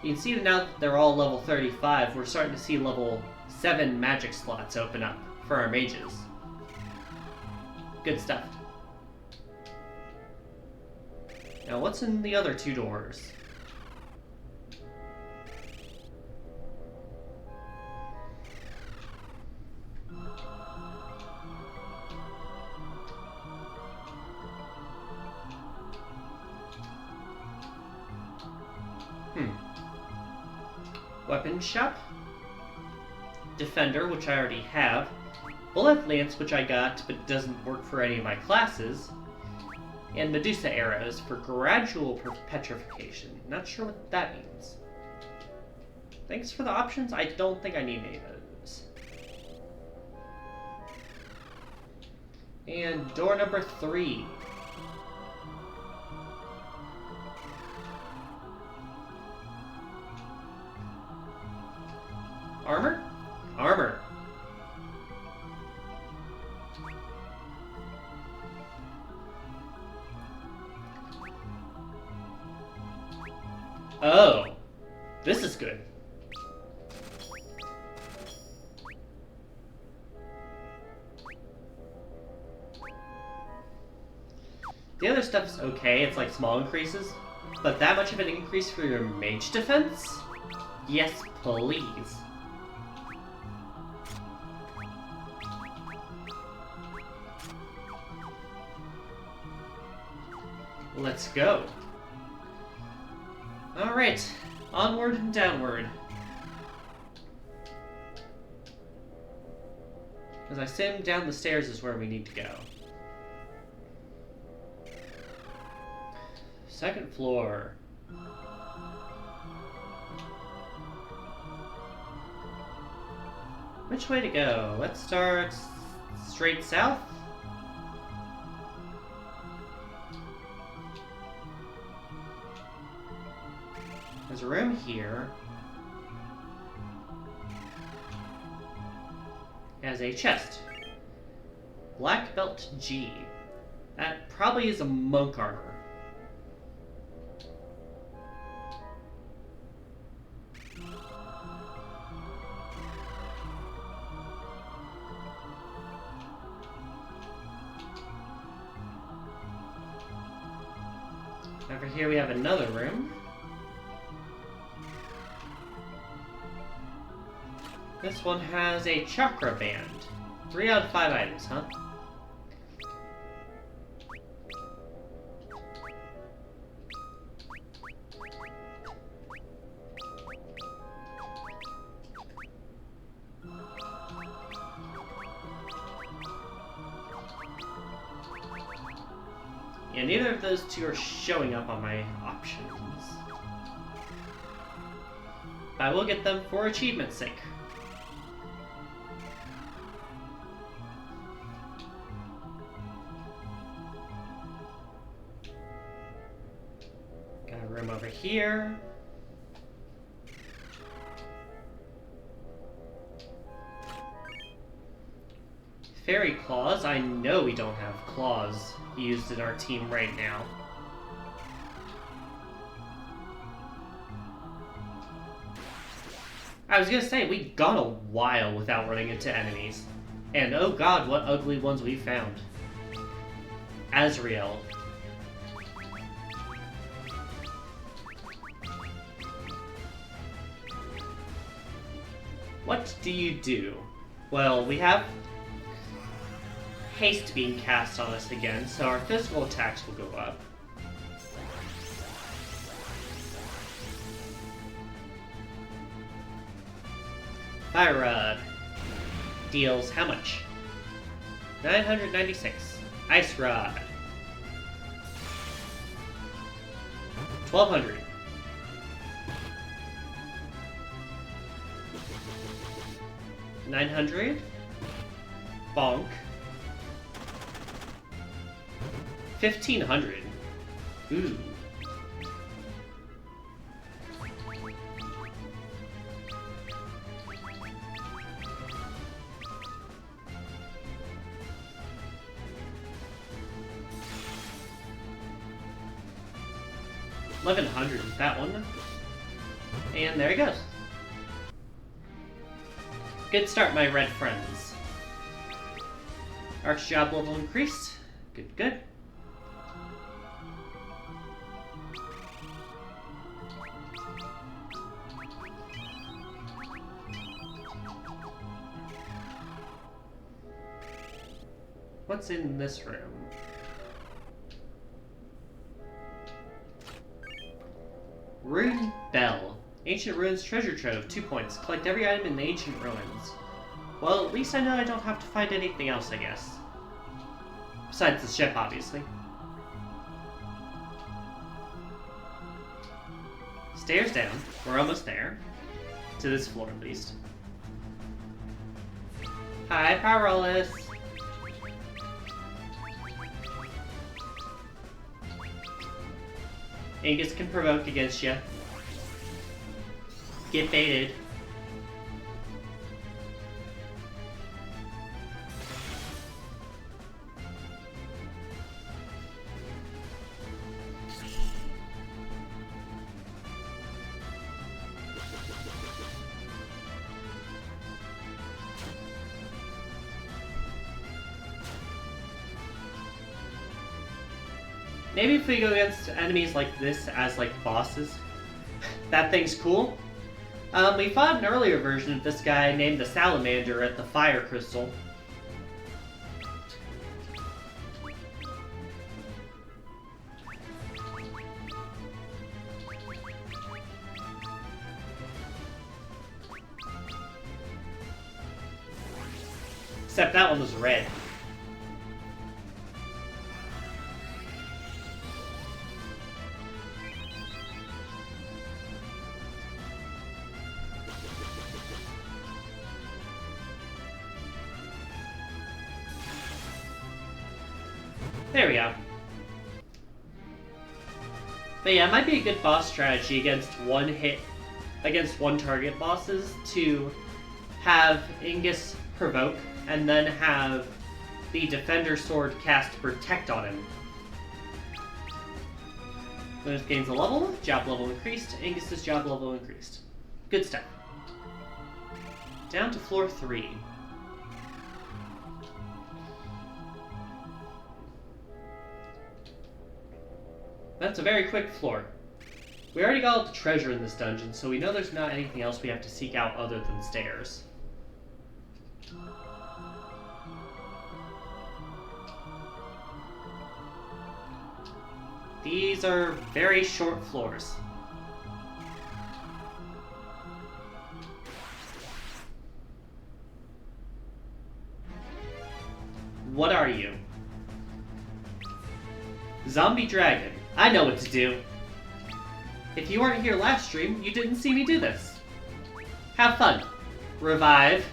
You can see that now that they're all level 35, we're starting to see level 7 magic slots open up for our mages. Good stuff. Now, what's in the other two doors? Weapon shop. Defender, which I already have. Bullet Lance, which I got, but doesn't work for any of my classes. And Medusa Arrows for gradual petrification. Not sure what that means. Thanks for the options. I don't think I need any of those. And door number 3. Oh, this is good. The other stuff's okay, it's like small increases, but that much of an increase for your mage defense? Yes, please. Let's go. Alright, onward and downward. As I assume down the stairs is where we need to go. Second floor. Which way to go? Let's start straight south. There's a room here. It has a chest. Black belt G. That probably is a monk armor. Over here we have another room. This one has a chakra band. 3 out of 5 items, huh? Yeah, neither of those two are showing up on my options. I will get them for achievement's sake. Got a room over here. Fairy claws. I know we don't have claws used in our team right now. I was gonna say, we've gone a while without running into enemies. And oh god, what ugly ones we found. Azrael. What do you do? Well, we have haste being cast on us again, so our physical attacks will go up. Fire Rod deals how much? 996. Ice Rod. 1200. $900. Bonk. 1500. Ooh. $1,100 is that one. And there he goes. Good start, my red friends. Arch job level increased. Good, good. What's in this room? Rune Bell. Ancient Ruins Treasure Trove. 2 points. Collect every item in the Ancient Ruins. Well, at least I know I don't have to find anything else, I guess. Besides the ship, obviously. Stairs down. We're almost there. To this floor, at least. Hi, Powerless. Angus can provoke against you. Get baited. Maybe if we go against enemies like this as like bosses, that thing's cool. We fought an earlier version of this guy named the Salamander at the Fire Crystal. Except that one was red. There we go. But yeah, it might be a good boss strategy against one target bosses to have Ingus provoke and then have the Defender Sword cast Protect on him. Ingus gains a level, job level increased, Ingus's job level increased. Good stuff. Down to floor 3. That's a very quick floor. We already got all the treasure in this dungeon, so we know there's not anything else we have to seek out other than stairs. These are very short floors. What are you? Zombie dragon. I know what to do. If you weren't here last stream, you didn't see me do this. Have fun. Revive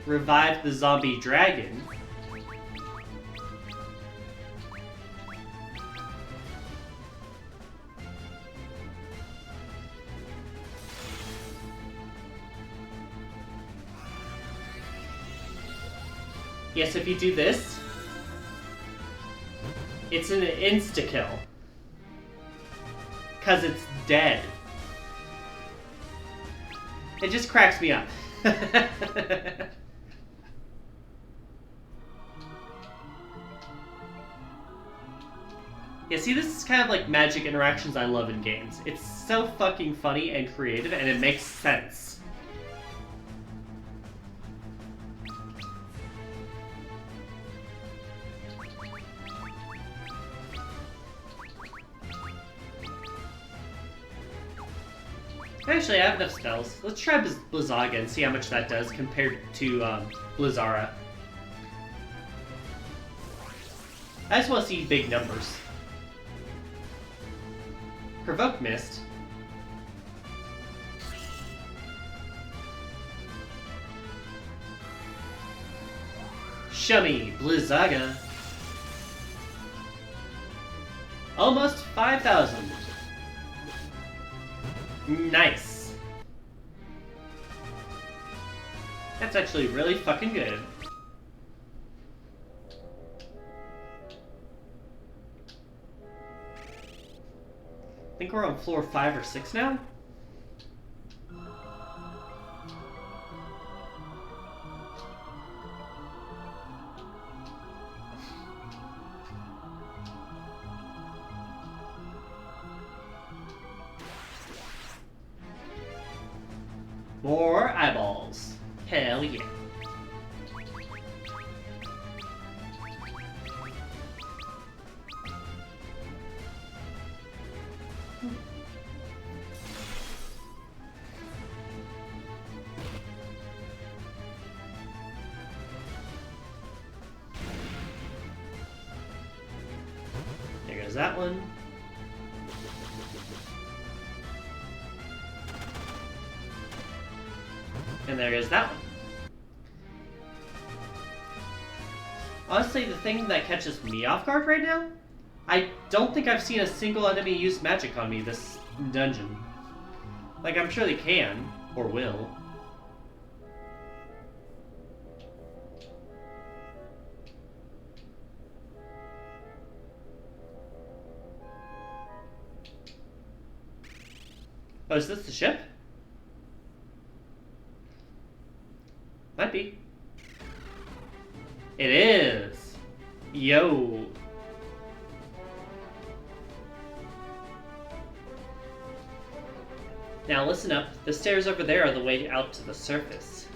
the zombie dragon. Yes, if you do this, it's an insta-kill. 'Cause it's dead. It just cracks me up. Yeah, see, this is kind of like magic interactions I love in games. It's so fucking funny and creative, and it makes sense. Actually, I have enough spells. Let's try Blizzaga and see how much that does compared to Blizzara. I just want to see big numbers. Provoke missed. Shummy Blizzaga. Almost 5,000. Nice. That's actually really fucking good. I think we're on floor 5 or 6 now? More eyeballs. Hell yeah. There goes that one. And there goes that one. Honestly, the thing that catches me off guard right now, I don't think I've seen a single enemy use magic on me this dungeon. Like, I'm sure they can, or will. Oh, is this the ship? Might be. It is. Yo. Now listen up, the stairs over there are the way out to the surface.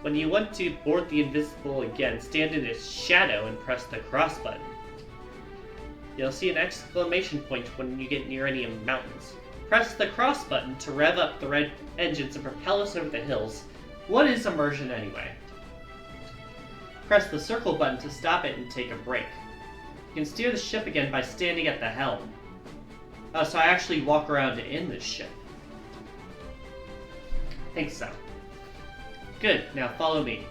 When you want to board the Invisible again, stand in its shadow and press the cross button. You'll see an exclamation point when you get near any mountains. Press the cross button to rev up the red engines and propel us over the hills. What is immersion anyway? Press the circle button to stop it and take a break. You can steer the ship again by standing at the helm. Oh, so I actually walk around in this ship. Think so. Good, now follow me.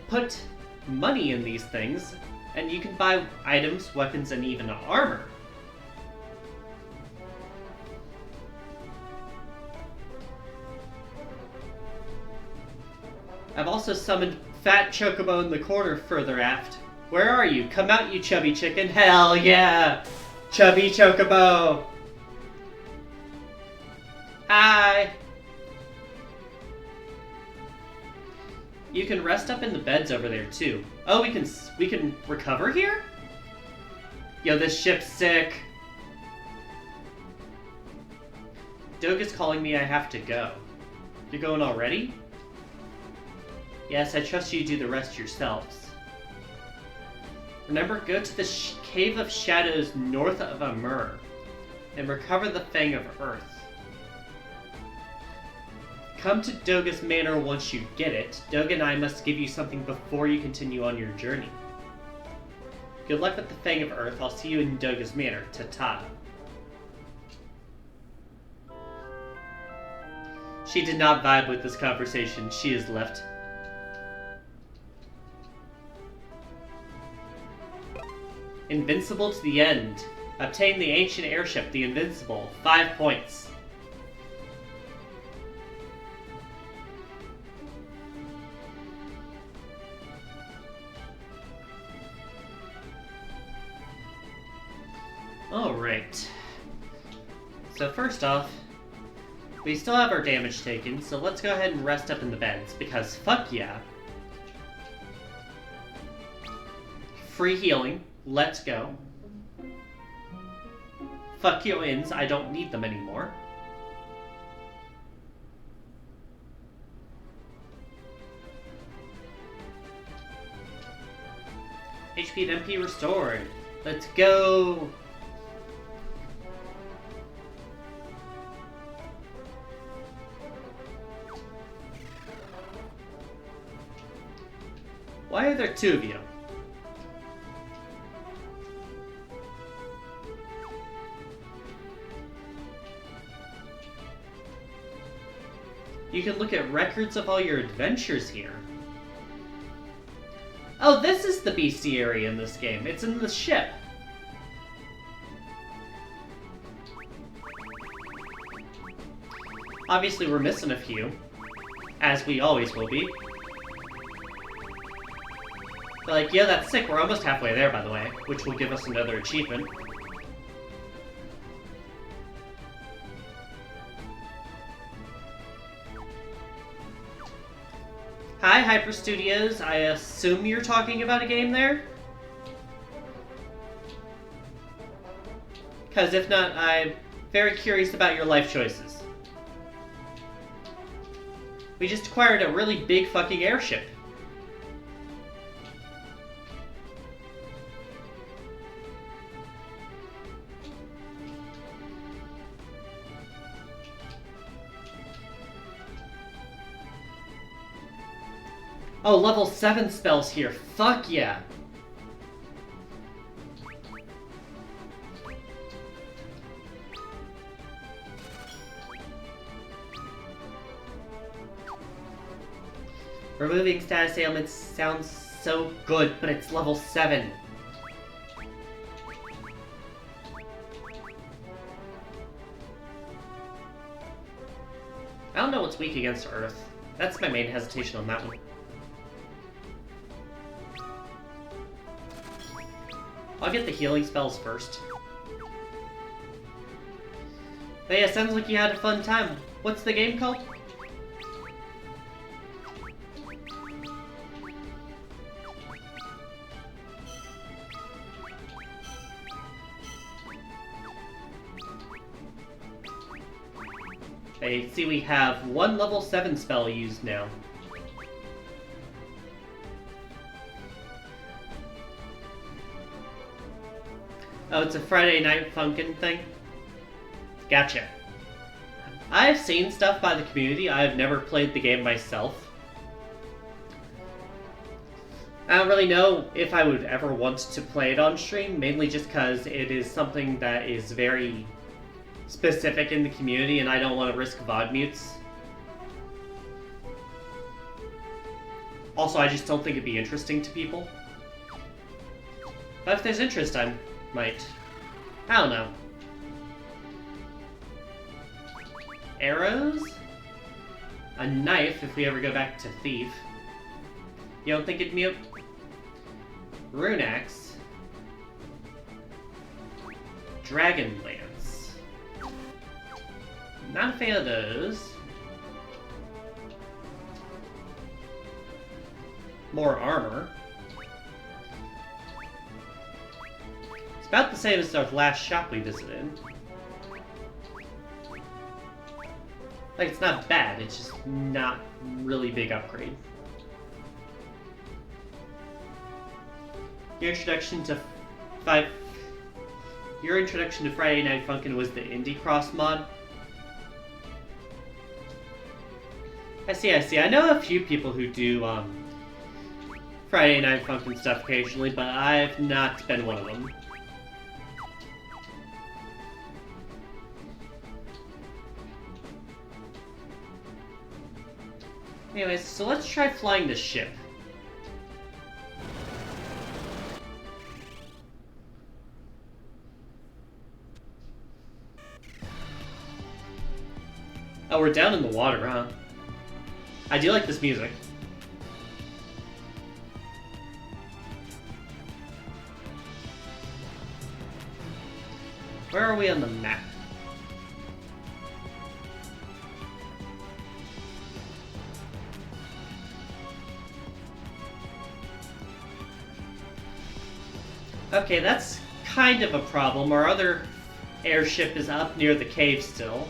Put money in these things, and you can buy items, weapons, and even armor. I've also summoned Fat Chocobo in the corner further aft. Where are you? Come out, you chubby chicken. Hell yeah! Chubby Chocobo! Hi! You can rest up in the beds over there too. Oh, we can recover here? Yo, this ship's sick. Doug is calling me, I have to go. You're going already? Yes, I trust you do the rest yourselves. Remember, go to the Cave of Shadows north of Amur, and recover the Fang of Earth. Come to Doga's Manor once you get it. Doga and I must give you something before you continue on your journey. Good luck with the Fang of Earth. I'll see you in Doga's Manor. Ta-ta. She did not vibe with this conversation. She is left. Invincible to the end. Obtain the ancient airship, the Invincible. 5 points. Alright. So first off, we still have our damage taken, so let's go ahead and rest up in the beds, because fuck yeah. Free healing. Let's go. Fuck your ins, I don't need them anymore. HP and MP restored. Let's go. Why are there 2 of you? You can look at records of all your adventures here. Oh, this is the bestiary in this game. It's in the ship. Obviously, we're missing a few, as we always will be. But like, yeah, that's sick. We're almost halfway there, by the way, which will give us another achievement. Hi, Hyper Studios. I assume you're talking about a game there? Because if not, I'm very curious about your life choices. We just acquired a really big fucking airship. Oh, level 7 spells here. Fuck yeah. Removing status ailments sounds so good, but it's level 7. I don't know what's weak against Earth. That's my main hesitation on that one. I'll get the healing spells first. But yeah, sounds like you had a fun time. What's the game called? I see we have one level 7 spell used now. Oh, it's a Friday Night Funkin' thing? Gotcha. I've seen stuff by the community. I've never played the game myself. I don't really know if I would ever want to play it on stream, mainly just because it is something that is very specific in the community and I don't want to risk VOD mutes. Also, I just don't think it'd be interesting to people. But if there's interest, I might. I don't know. Arrows? A knife if we ever go back to Thief. You don't think it'd be a Rune Axe? Dragon Lance. Not a fan of those. More armor. It's about the same as our last shop we visited. Like, it's not bad, it's just not really big upgrade. Your introduction to Friday Night Funkin' was the Indie Cross mod? I see. I know a few people who do, Friday Night Funkin' stuff occasionally, but I've not been one of them. Anyways, so let's try flying the ship. Oh, we're down in the water, huh? I do like this music. Where are we on the map? Okay, that's kind of a problem. Our other airship is up near the cave still.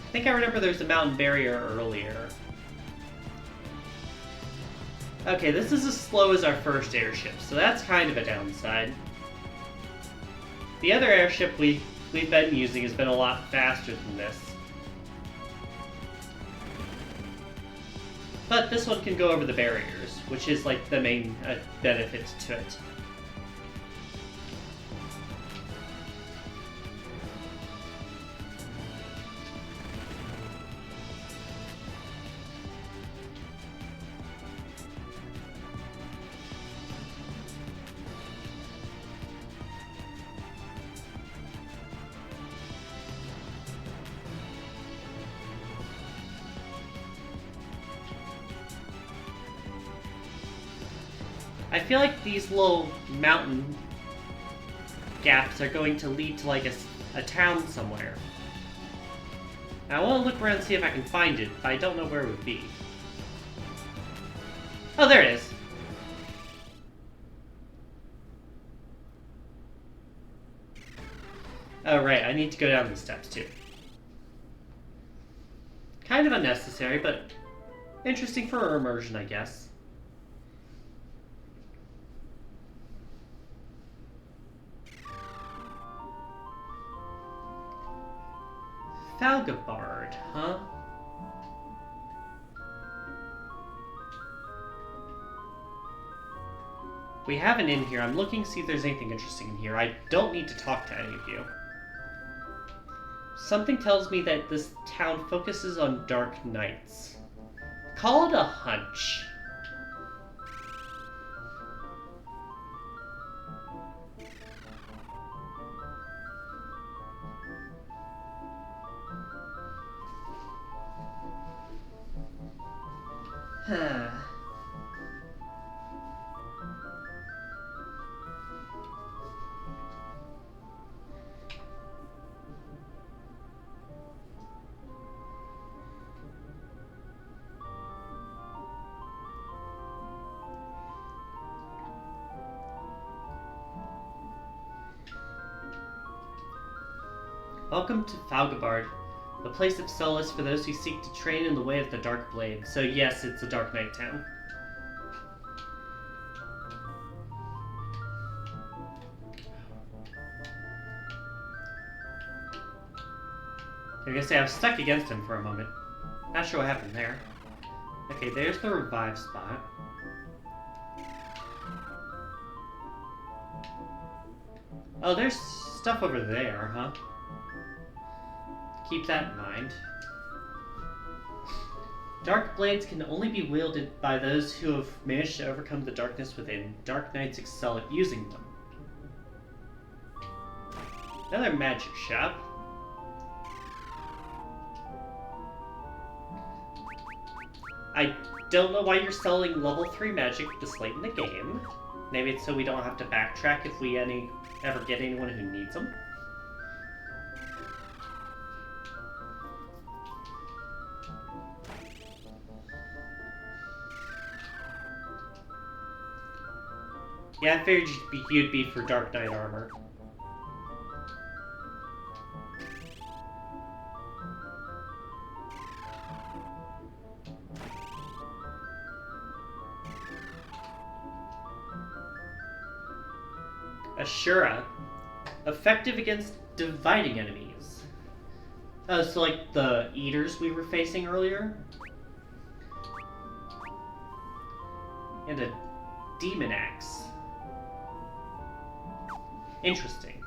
I think I remember there's a mountain barrier earlier. Okay, this is as slow as our first airship, so that's kind of a downside. The other airship we've been using has been a lot faster than this. But this one can go over the barriers, which is like the main benefit to it. I feel like these little mountain gaps are going to lead to like a town somewhere. Now, I want to look around and see if I can find it, but I don't know where it would be. Oh, there it is. Oh, right, I need to go down the steps too. Kind of unnecessary, but interesting for immersion, I guess. Falgabard, huh? We have an inn here. I'm looking to see if there's anything interesting in here. I don't need to talk to any of you. Something tells me that this town focuses on dark nights. Call it a hunch. Huh. Welcome to Falgabard, the place of solace for those who seek to train in the way of the Dark Blade. So yes, it's a Dark Knight town. I guess I was stuck against him for a moment. Not sure what happened there. Okay, there's the revive spot. Oh, there's stuff over there, huh? Keep that in mind. Dark blades can only be wielded by those who have managed to overcome the darkness within. Dark knights excel at using them. Another magic shop. I don't know why you're selling level 3 magic this late in the game. Maybe it's so we don't have to backtrack if we ever get anyone who needs them. Yeah, I figured you'd be for Dark Knight armor. Ashura. Effective against dividing enemies. Oh, so like the eaters we were facing earlier? And a demon axe. Interesting.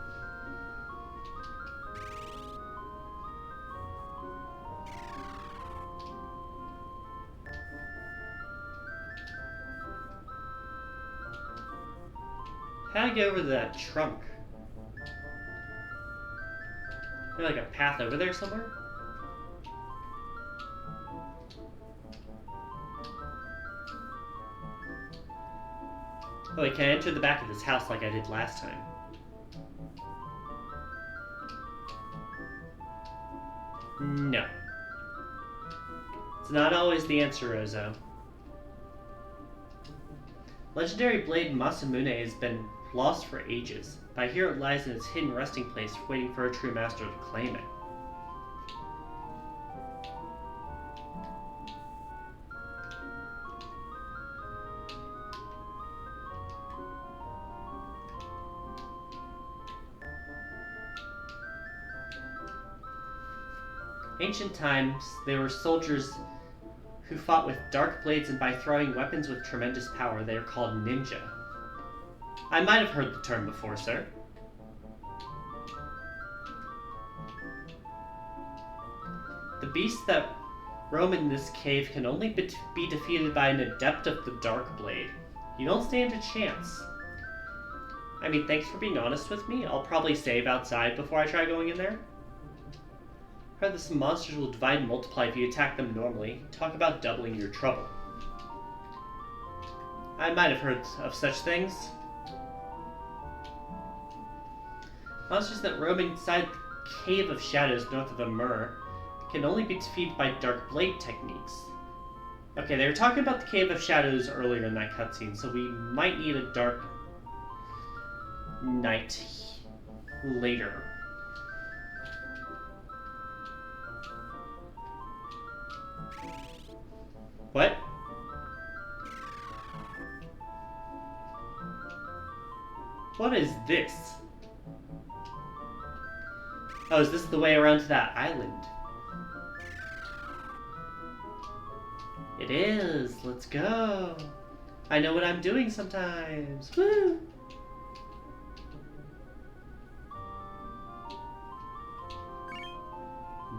How do I get over to that trunk? Is there like a path over there somewhere? Oh wait, can I enter the back of this house like I did last time? No. It's not always the answer, Ozo. Legendary blade Masamune has been lost for ages, but I hear it lies in its hidden resting place, waiting for a true master to claim it. Ancient times, there were soldiers who fought with dark blades, and by throwing weapons with tremendous power, they are called ninja. I might have heard the term before, sir. The beasts that roam in this cave can only be defeated by an adept of the dark blade. You don't stand a chance. I mean, thanks for being honest with me. I'll probably save outside before I try going in there. Heard that some monsters will divide and multiply if you attack them normally. Talk about doubling your trouble. I might have heard of such things. Monsters that roam inside the Cave of Shadows north of Amur can only be defeated by Dark Blade techniques. Okay, they were talking about the Cave of Shadows earlier in that cutscene, so we might need a Dark Knight later. What? What is this? Oh, is this the way around to that island? It is. Let's go. I know what I'm doing sometimes. Woo!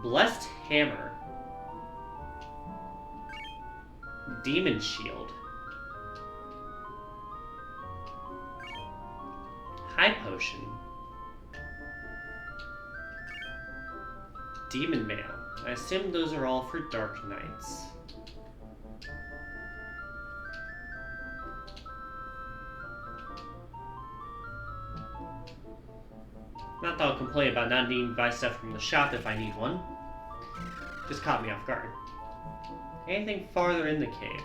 Blessed Hammer. Demon Shield. High Potion. Demon Mail. I assume those are all for Dark Knights. Not that I'll complain about not needing to buy stuff from the shop if I need one. Just caught me off guard. Anything farther in the cave?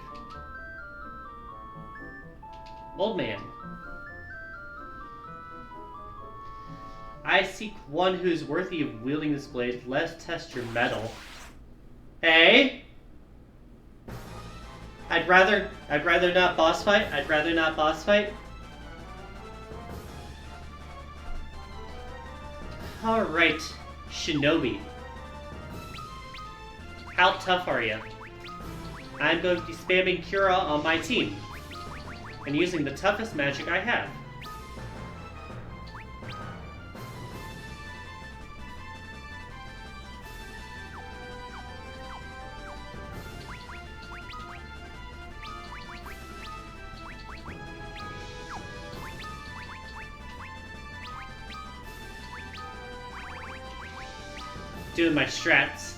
Old man. I seek one who is worthy of wielding this blade. Let's test your mettle. Hey? I'd rather not boss fight. I'd rather not boss fight. Alright, Shinobi. How tough are you? I'm going to be spamming Cura on my team. And using the toughest magic I have. Doing my strats.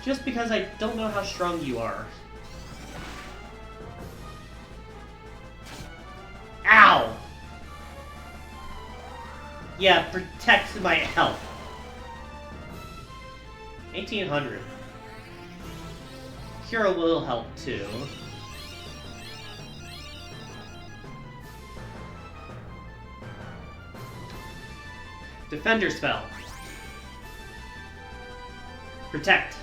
Just because I don't know how strong you are. Ow! Yeah, protect my health. 1800. Cura will help too. Defender spell. Protect.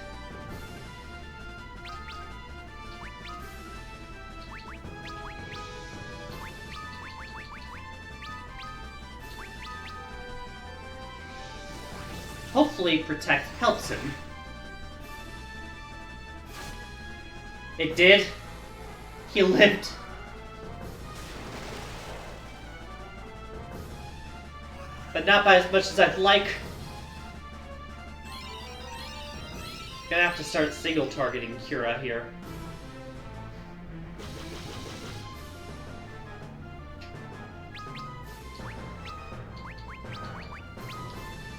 Hopefully Protect helps him. It did. He lived. But not by as much as I'd like. Gonna have to start single targeting Cura here.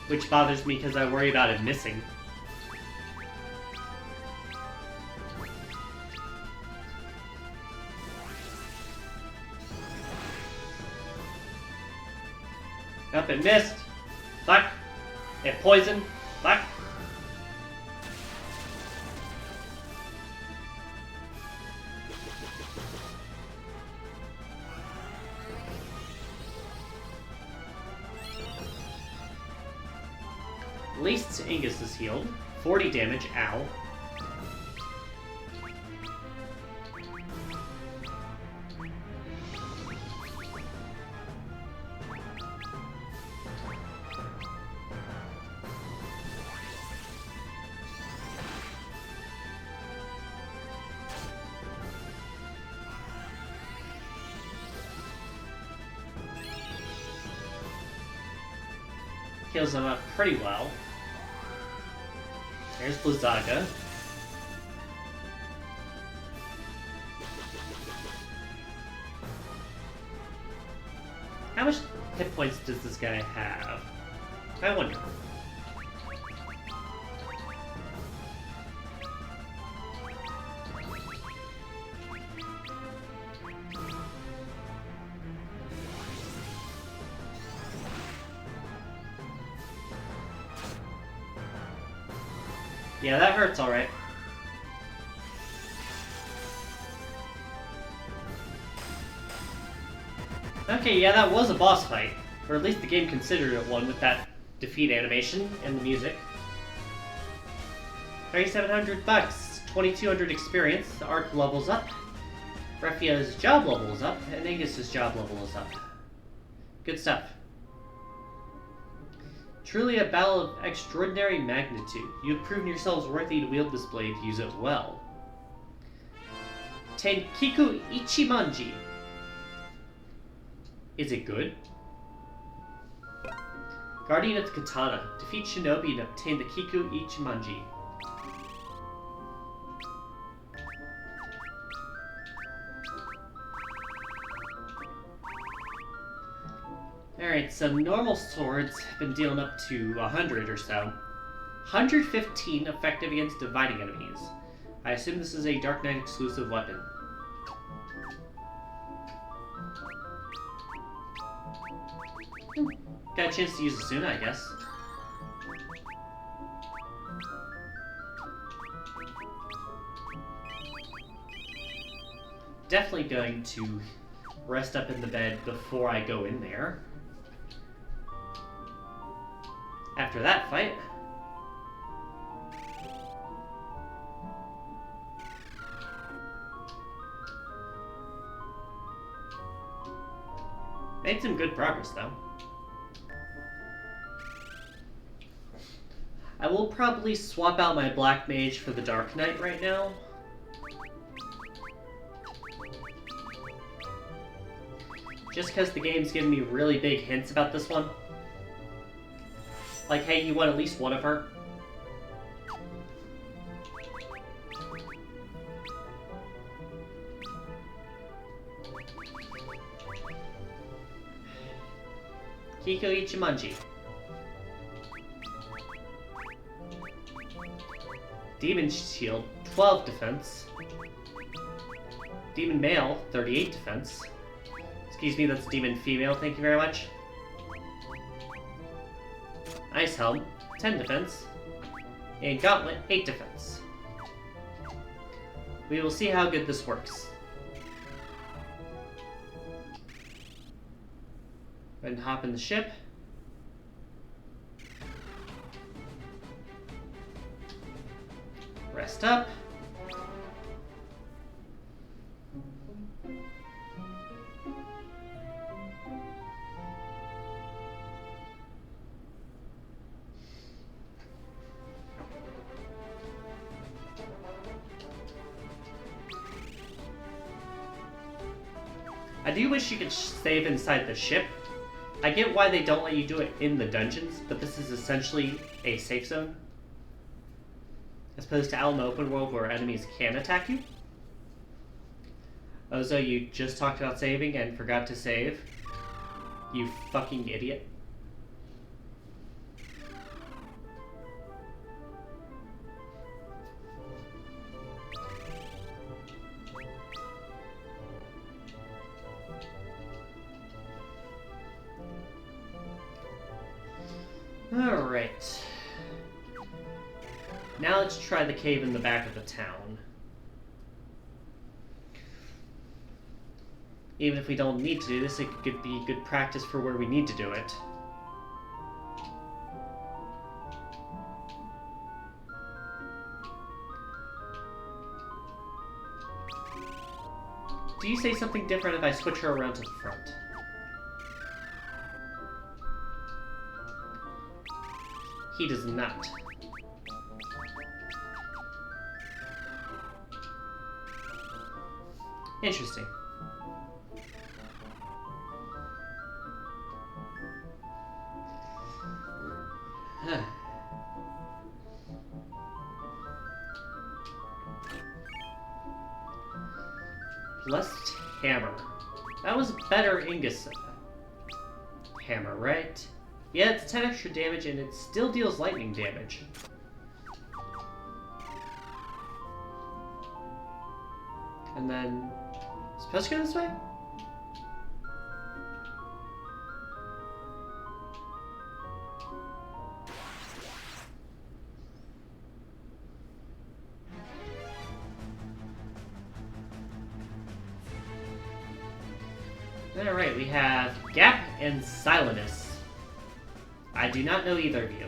Which bothers me because I worry about it missing. Up and missed. Fuck. And poison. Fuck. At least Angus is healed. 40 damage. Ow. Heals him up pretty well. There's Blizzaga. How much hit points does this guy have? I wonder. Yeah, that hurts alright. Okay, yeah, that was a boss fight. Or at least the game considered it one with that defeat animation and the music. 3,700 bucks, 2,200 experience, the Arc levels up, Refia's job level is up, and Angus's job level is up. Good stuff. Truly a battle of extraordinary magnitude. You have proven yourselves worthy to wield this blade. Use it well. Tenkiku Ichimanji. Is it good? Guardian of the Katana. Defeat Shinobi and obtain the Kiku Ichimanji. Alright, so normal swords have been dealing up to 100 or so. 115 effective against dividing enemies. I assume this is a Dark Knight exclusive weapon. Got a chance to use it soon, I guess. Definitely going to rest up in the bed before I go in there. After that fight, made some good progress though. I will probably swap out my Black Mage for the Dark Knight right now. Just because the game's giving me really big hints about this one. Like, hey, you want at least one of her? Kiko Ichimonji. Demon Shield, 12 defense. Demon Male, 38 defense. Excuse me, that's Demon Female, thank you very much. Ice Helm, 10 defense. And Gauntlet, 8 defense. We will see how good this works. Go ahead and hop in the ship. Rest up. I do wish you could save inside the ship. I get why they don't let you do it in the dungeons, but this is essentially a safe zone. As opposed to out in the open world where enemies can attack you. Ozo, you just talked about saving and forgot to save. You fucking idiot. Alright. Now let's try the cave in the back of the town. Even if we don't need to do this, it could be good practice for where we need to do it. Do you say something different if I switch her around to the front? He does not. Interesting. Blessed Hammer. That was better Ingus hammer, right? Yeah, it's 10 extra damage and it still deals lightning damage. And then... supposed to go this way? Alright, we have Gap and Silenus. I do not know either of you.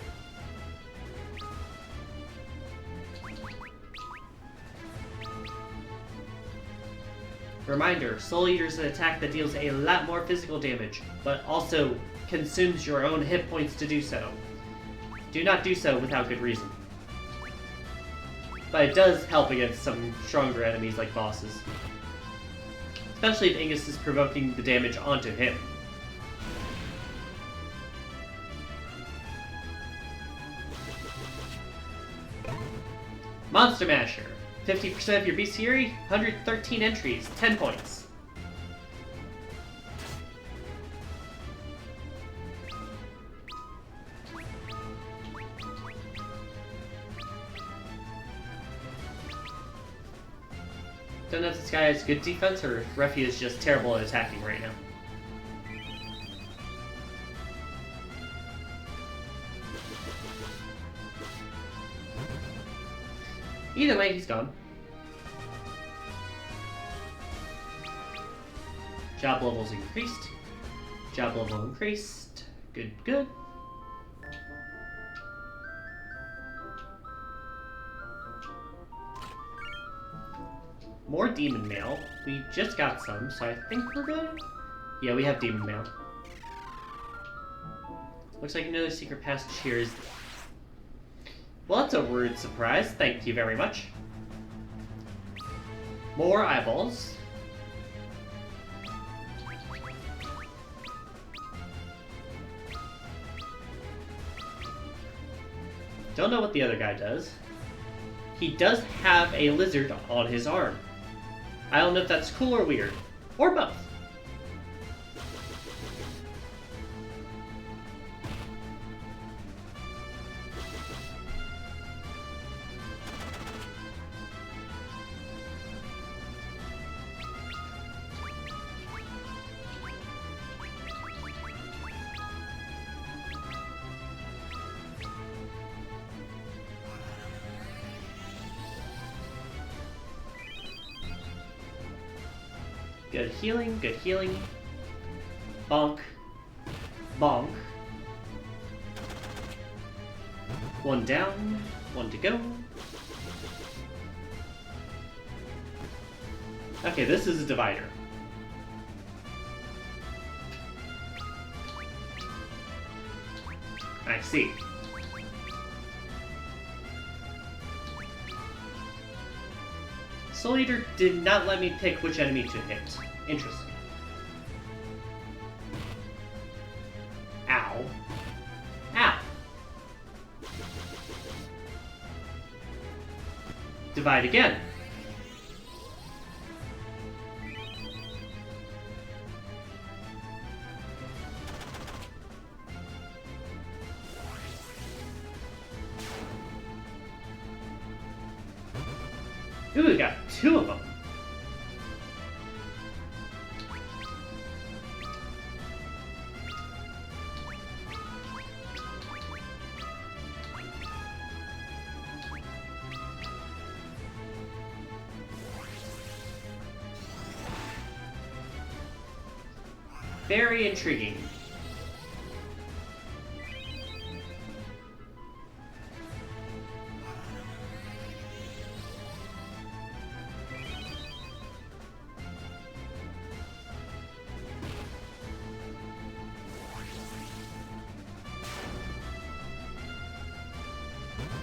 Reminder, Soul Eater is an attack that deals a lot more physical damage, but also consumes your own hit points to do so. Do not do so without good reason. But it does help against some stronger enemies like bosses. Especially if Ingus is provoking the damage onto him. Monster Masher. 50% of your bestiary, 113 entries, 10 points. Don't know if this guy has good defense or if Refi is just terrible at attacking right now. Either way, he's gone. Job levels increased. Job level increased. Good, good. More demon mail. We just got some, so I think we're good. Yeah, we have demon mail. Looks like another secret passage here is... Well, that's a rude surprise. Thank you very much. More eyeballs. Don't know what the other guy does. He does have a lizard on his arm. I don't know if that's cool or weird. Or both. Good healing, good healing. Bonk. Bonk. One down, one to go. Okay, this is a divider. I see. Soul Eater did not let me pick which enemy to hit. Interesting. Ow. Ow. Divide again. Ooh, we got two of them. Very intriguing.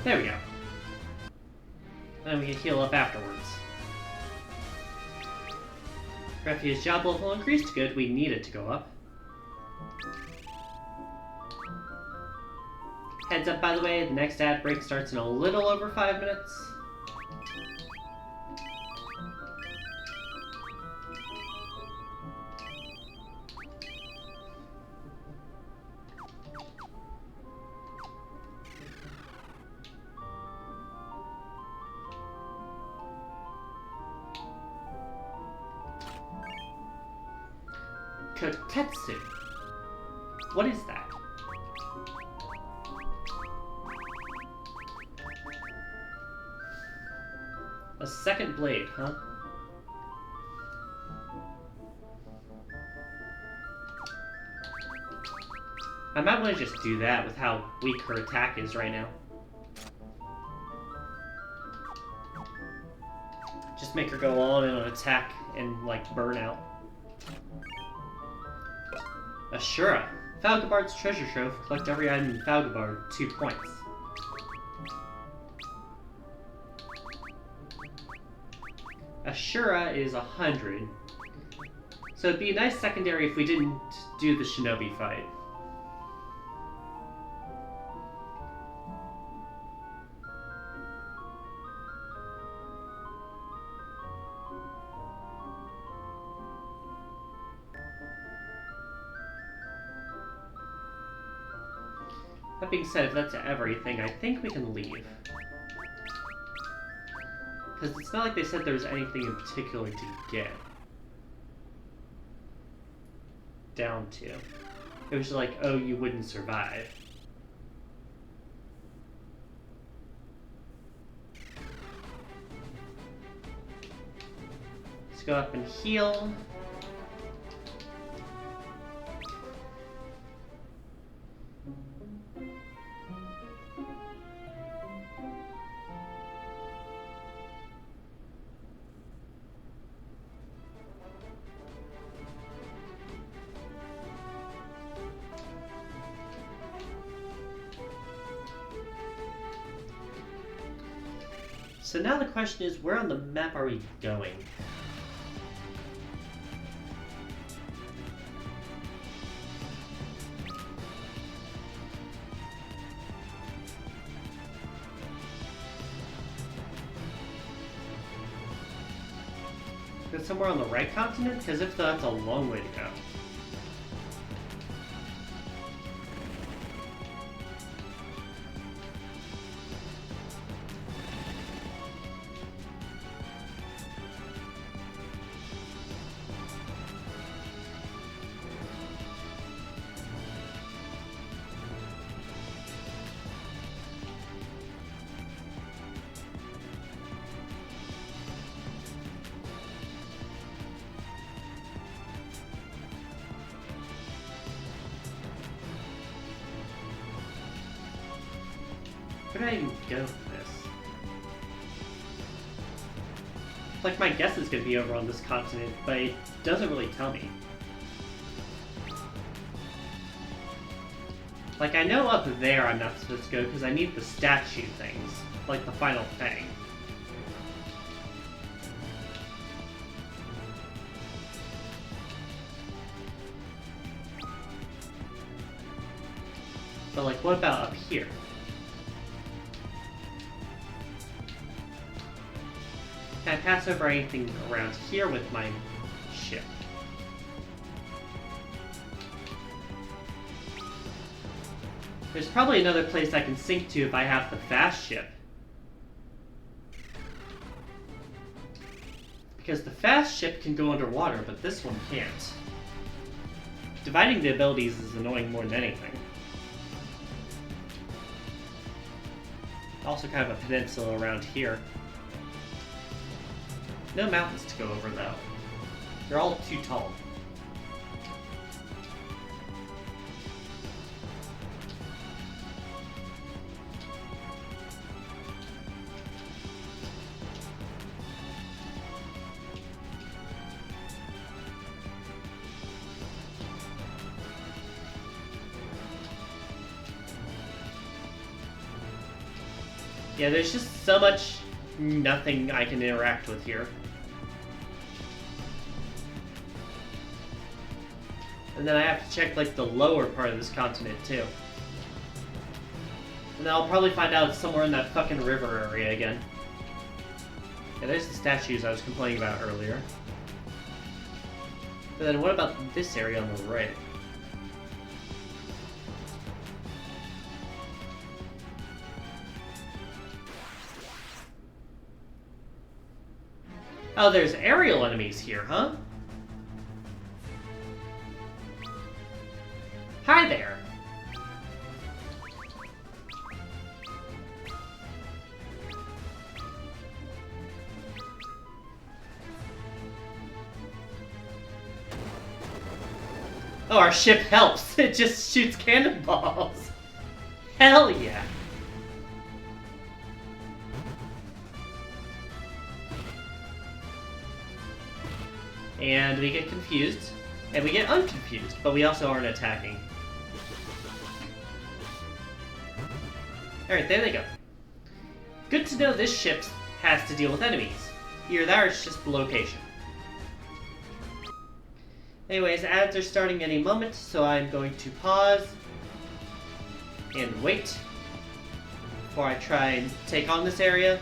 There we go. Then we can heal up afterwards. Refuge job level increased. Good, we need it to go up. Heads up, by the way, the next ad break starts in a little over 5 minutes. Kotetsu. What is that? A second blade, huh? I might want to just do that with how weak her attack is right now. Just make her go all in on attack and, like, burn out. Ashura. Falgabard's treasure trove. Collect every item in Falgabard. 2 points. Ashura is 100. So it'd be a nice secondary if we didn't do the shinobi fight. That being said, if that's everything, I think we can leave. Because it's not like they said there was anything in particular to get. Down to. It was like, oh, you wouldn't survive. Let's go up and heal. so now the question is, where on the map are we going? Is it somewhere on the right continent? Because if so, that's a long way to go. Where did I even go with this? Like, my guess is going to be over on this continent, but it doesn't really tell me. Like, I know up there I'm not supposed to go because I need the statue things, like the final thing. But, like, what about up here? Can I pass over anything around here with my ship? There's probably another place I can sink to if I have the fast ship. Because the fast ship can go underwater, but this one can't. Dividing the abilities is annoying more than anything. Also kind of a peninsula around here. No mountains to go over, though. They're all too tall. Yeah, there's just so much nothing I can interact with here. And then I have to check, like, the lower part of this continent, too. And then I'll probably find out it's somewhere in that fucking river area again. Yeah, there's the statues I was complaining about earlier. But then what about this area on the right? Oh, there's aerial enemies here, huh? Hi there! Oh, our ship helps! It just shoots cannonballs! Hell yeah! And we get confused, and we get unconfused, but we also aren't attacking. Alright, there they go. Good to know this ship has to deal with enemies. Either that or it's just the location. Anyways, ads are starting any moment, so I'm going to pause and wait before I try and take on this area.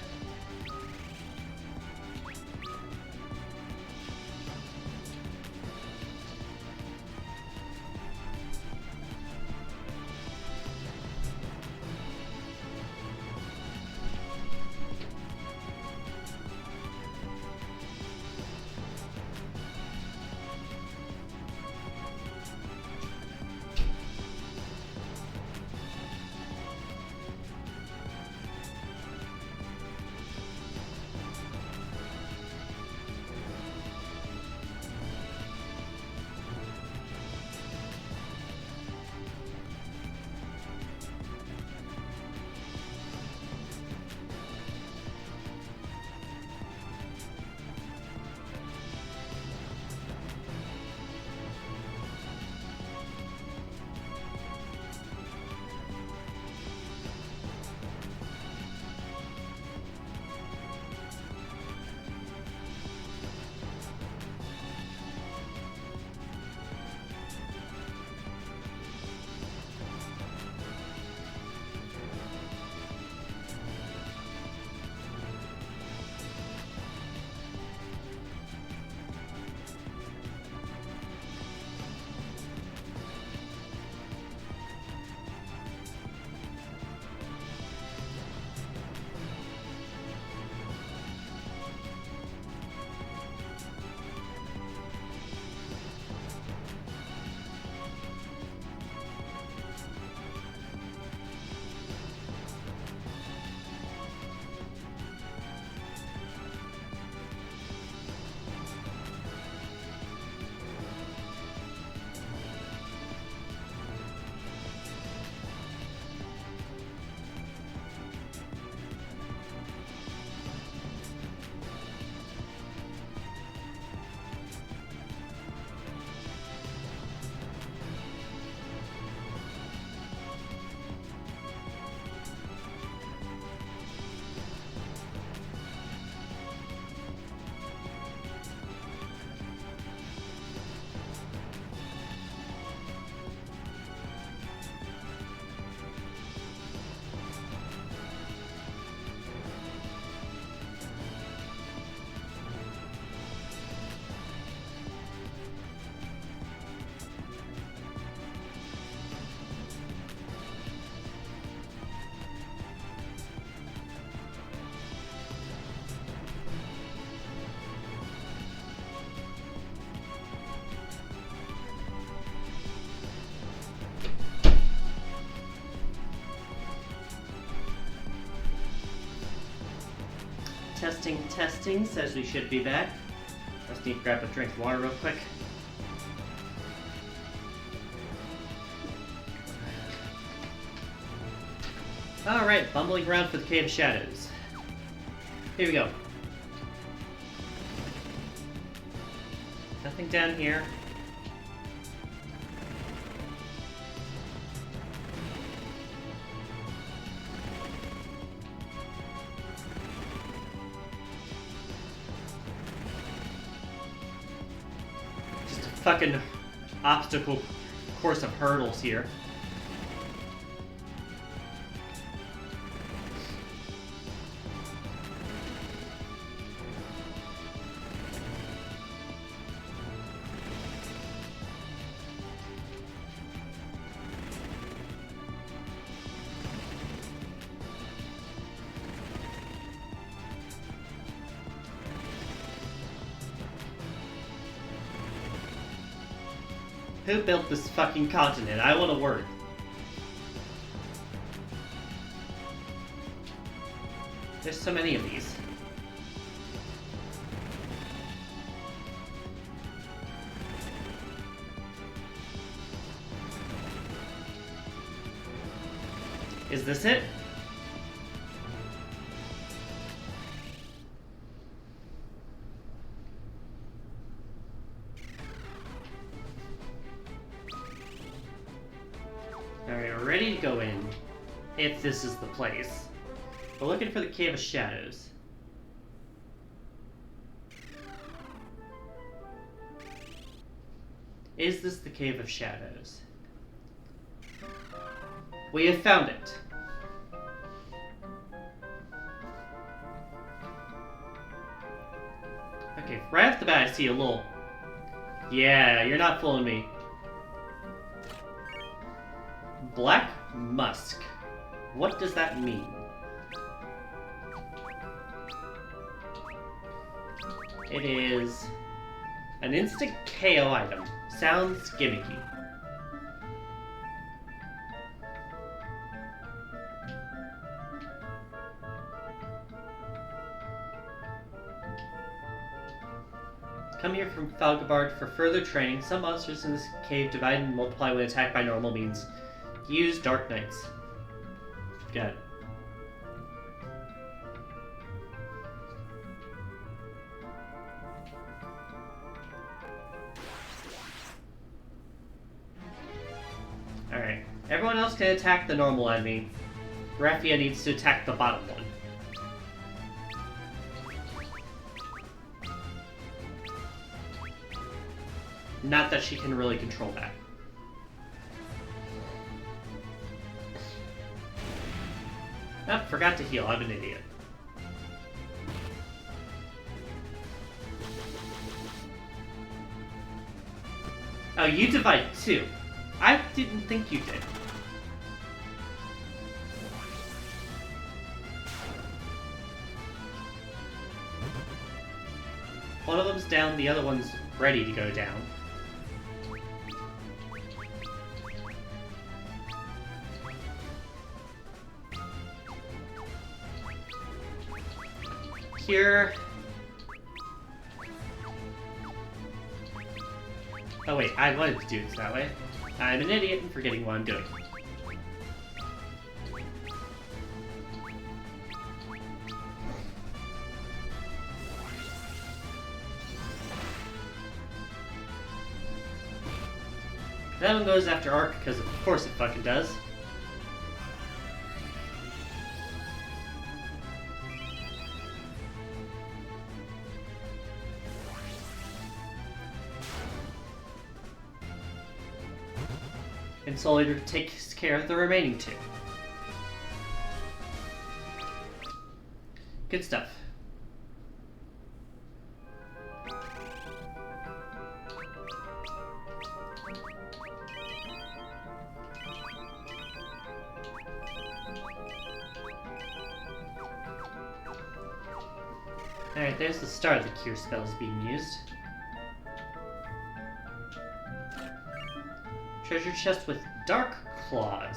testing, says we should be back. Just need to grab a drink of water real quick. Alright, bumbling around for the Cave of Shadows. Here we go. Nothing down here. Just a fucking obstacle course of hurdles here. Who built this fucking continent? I want a word. There's so many of these. Is this it? Alright, we're ready to go in, if this is the place. We're looking for the Cave of Shadows. Is this the Cave of Shadows? We have found it. Okay, right off the bat I see a little... Yeah, you're not fooling me. Black musk. What does that mean? It is an instant KO item. Sounds gimmicky. Come here from Falgabard for further training. Some monsters in this cave divide and multiply when attacked by normal means. Use Dark Knights. Got it. Alright. Everyone else can attack the normal enemy. Raphia needs to attack the bottom one. Not that she can really control that. Oh, forgot to heal. I'm an idiot. Oh, you divide too. I didn't think you did. One of them's down, the other one's ready to go down. Here. Oh wait, I wanted to do this that way. I'm an idiot and forgetting what I'm doing. That one goes after Ark because of course it fucking does. Insulator takes care of the remaining two. Good stuff. Alright, there's the start of the cure spells being used. Treasure chest with dark claws.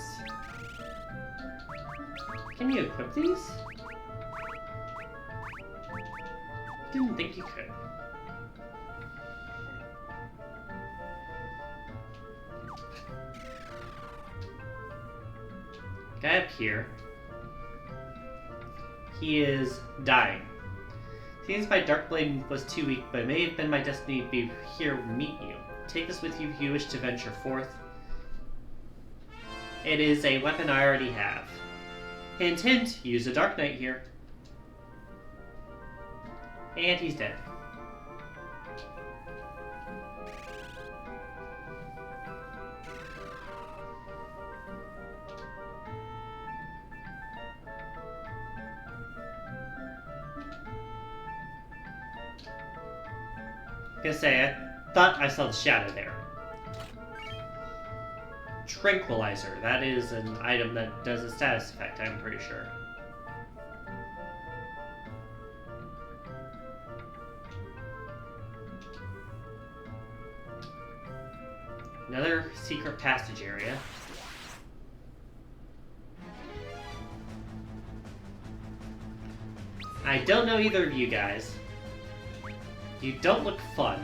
Can you equip these? didn't think you could. Guy up here. He is dying. Seems my dark blade was too weak, but it may have been my destiny to be here to meet you. Take this with you if you wish to venture forth. It is a weapon I already have. Hint, hint, use a Dark Knight here. And he's dead. Gonna say, I thought I saw the shadow there. Tranquilizer. That is an item that does a status effect, I'm pretty sure. Another secret passage area. I don't know either of you guys. You don't look fun.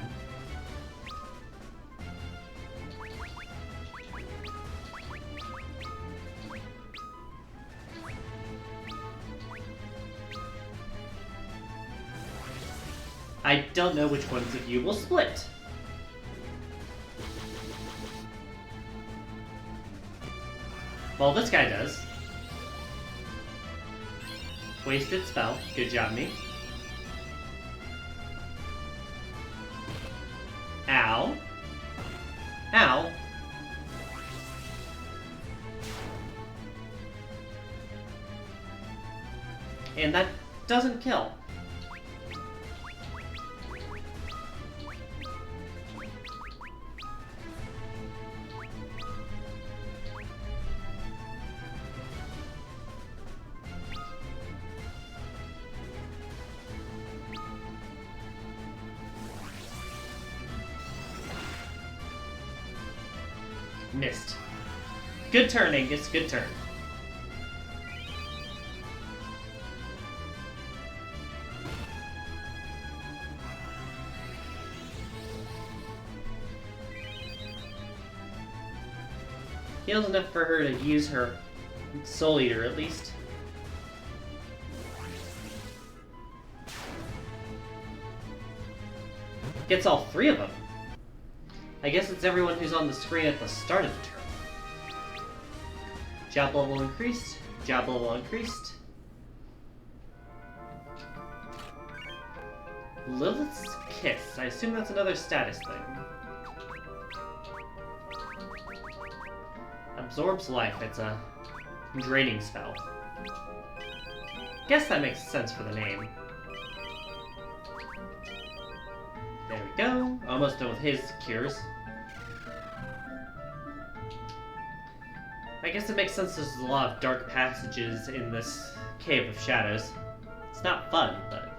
I don't know which ones of you will split. Well, this guy does. Wasted spell. Good job, me. Ow. Ow. And that doesn't kill. Missed. Good turn, Angus. Good turn. Heals enough for her to use her Soul Eater, at least. Gets all three of them. I guess it's everyone who's on the screen at the start of the turn. Job level increased. Job level increased. Lilith's Kiss. I assume that's another status thing. Absorbs life. It's a draining spell. Guess that makes sense for the name. There we go. Almost done with his cures. I guess it makes sense there's a lot of dark passages in this Cave of Shadows. It's not fun, but...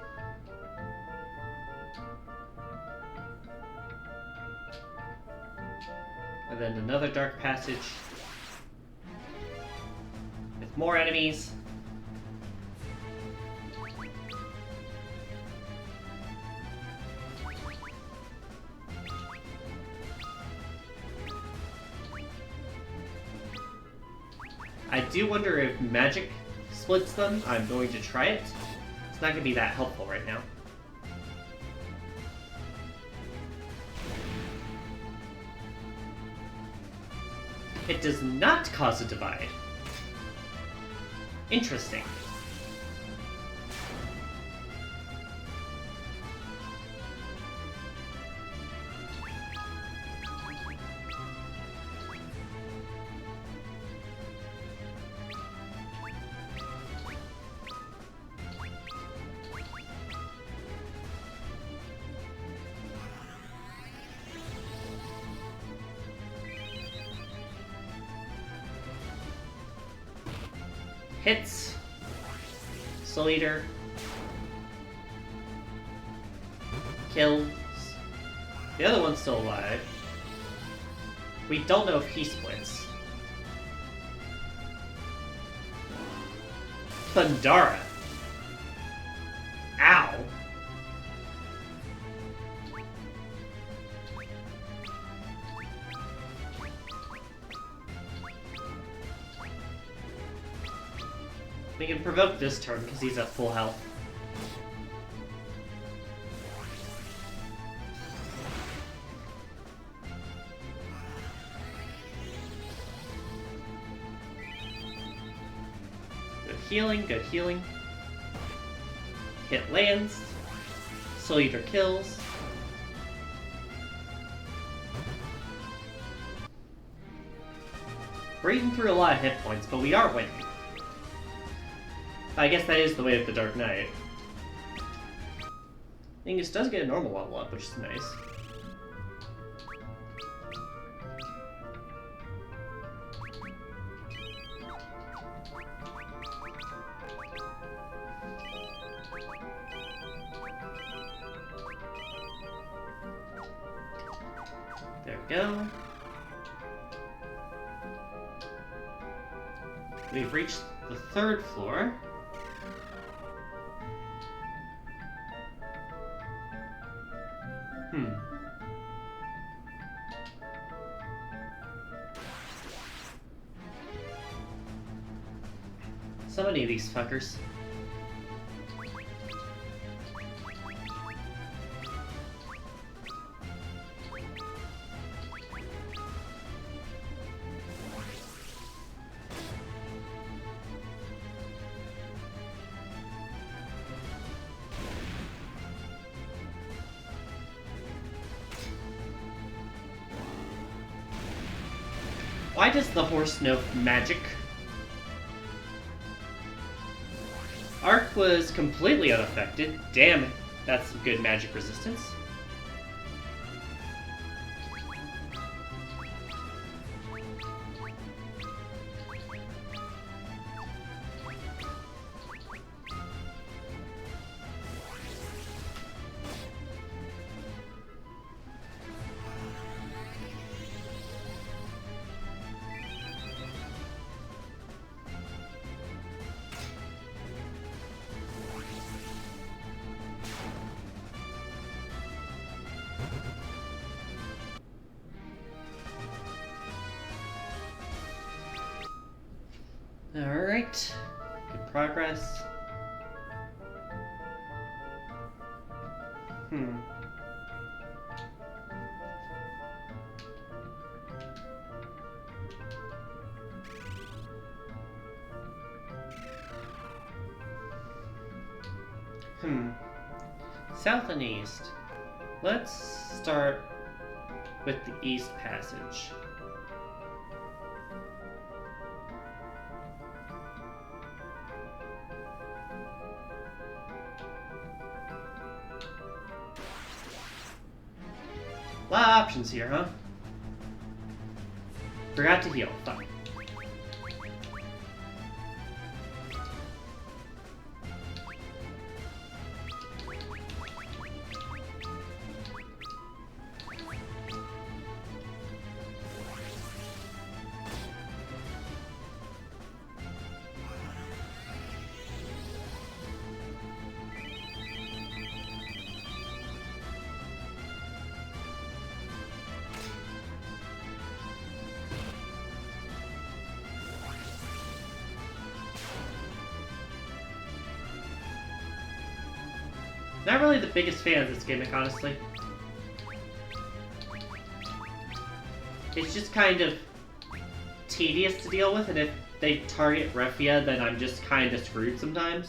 And then another dark passage. With more enemies. I do wonder if magic splits them. I'm going to try it. It's not going to be that helpful right now. It does not cause a divide. Interesting. Hits. Soul Eater. Kills. The other one's still alive. We don't know if he splits. Pandara. Ow. We can provoke this turn because he's at full health. Good healing, good healing. Hit lands. Soul Eater kills. We're eating through a lot of hit points, but we are winning. I guess that is the way of the Dark Knight. Angus does get a normal level up, which is nice. There we go. We've reached the 3rd floor. So many of these fuckers. Why does the horse know magic? Arc was completely unaffected. Damn, that's some good magic resistance. Alright, good progress. South and east. Let's start with the East Passage. A lot of options here, huh? Forgot to heal. Fuck. Not really the biggest fan of this gimmick, honestly. It's just kind of tedious to deal with, and if they target Refia, then I'm just kind of screwed sometimes.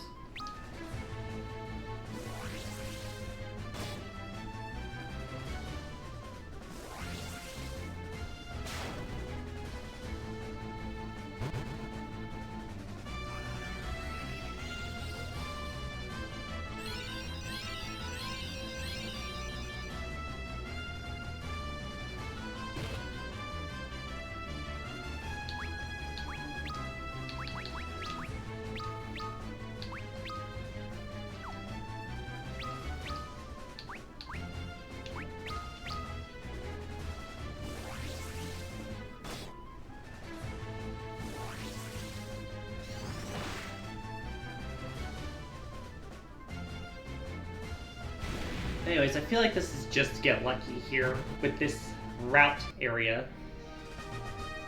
Anyways, I feel like this is just to get lucky here with this route area.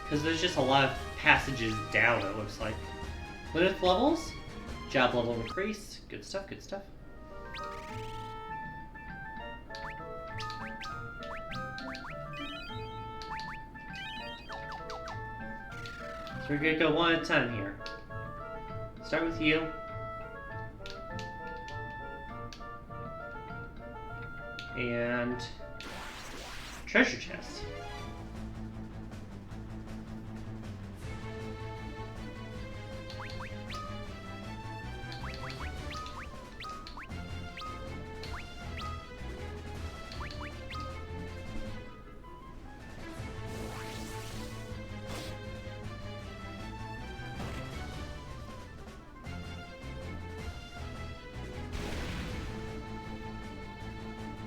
Because there's just a lot of passages down, it looks like. Limit levels? Job level increase. Good stuff, good stuff. So we're gonna go one at a time here. Start with you. And treasure chest.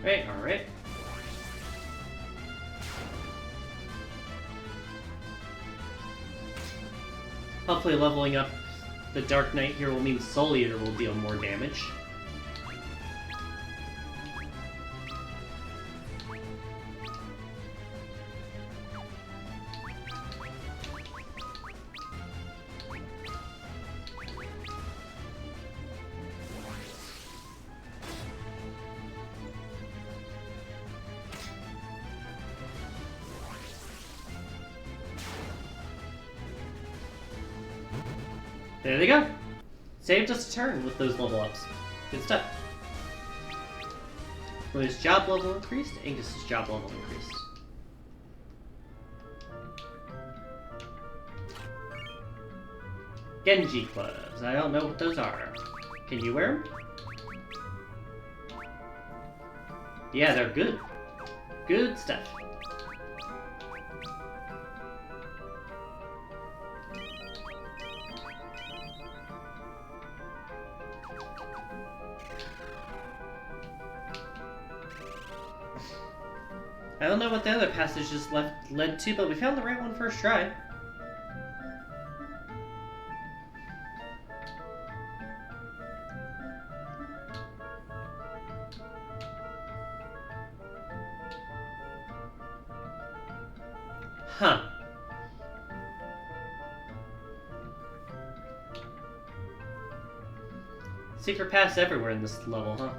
Right, alright. Hopefully leveling up the Dark Knight here will mean Soul Eater will deal more damage. There they go. Saved us a turn with those level ups. Good stuff. His job level increased, Angus's job level increased. Genji gloves. I don't know what those are. Can you wear them? Yeah, they're good. Good stuff. I don't know what the other passages led to, but we found the right one first try. Huh. Secret paths everywhere in this level, huh?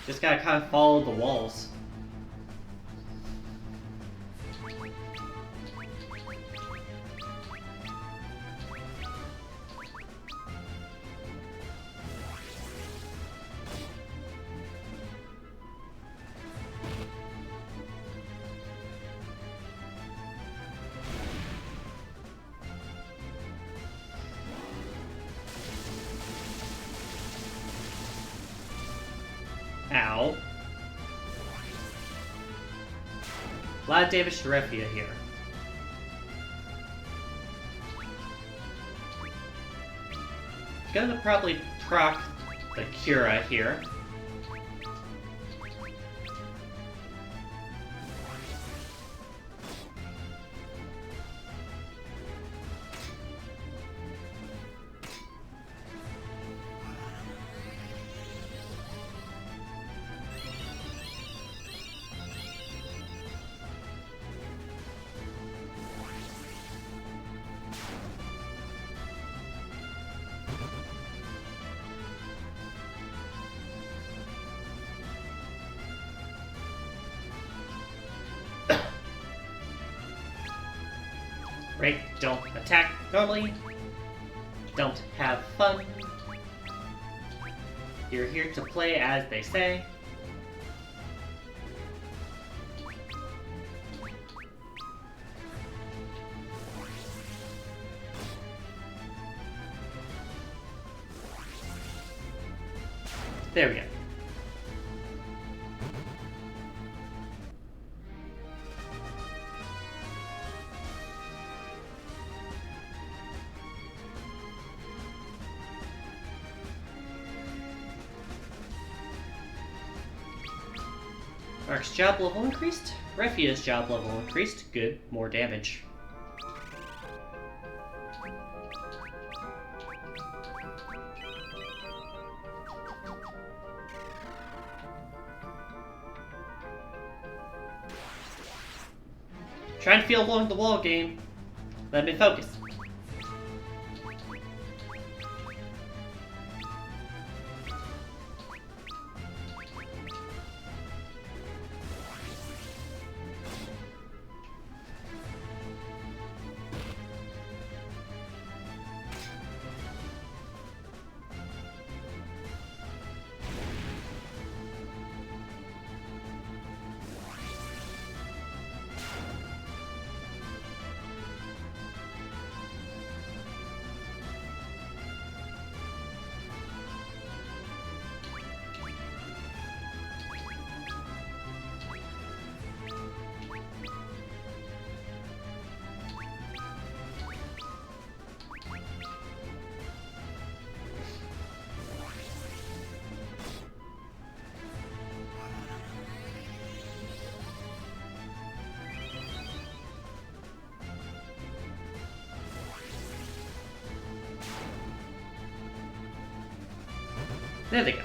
Just gotta kind of follow the walls. Ow. A lot of damage to Refia here. Gonna probably proc the Cura here. Right, don't attack normally. Don't have fun. You're here to play as they say. There we go. Ark's job level increased. Refia's job level increased. Good, more damage. Trying to feel along the wall game. Let me focus. There they go.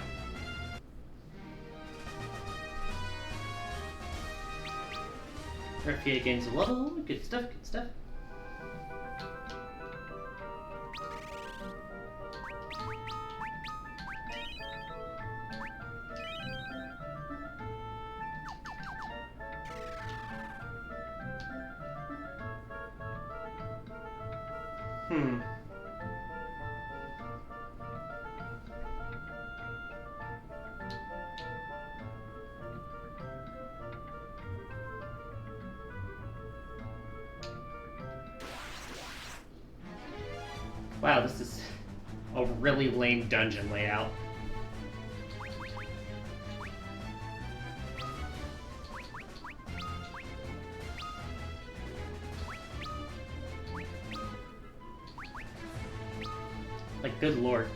Refia gains a level. Good stuff, good stuff. Wow, this is a really lame dungeon layout. Like, good lord.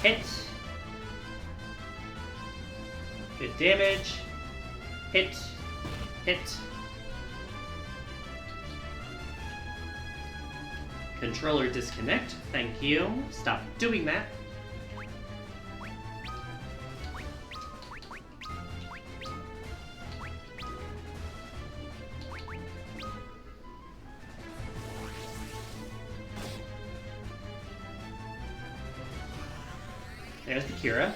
Hit. Good damage. Hit. Hit. Controller disconnect. Thank you. Stop doing that. There's the Kira.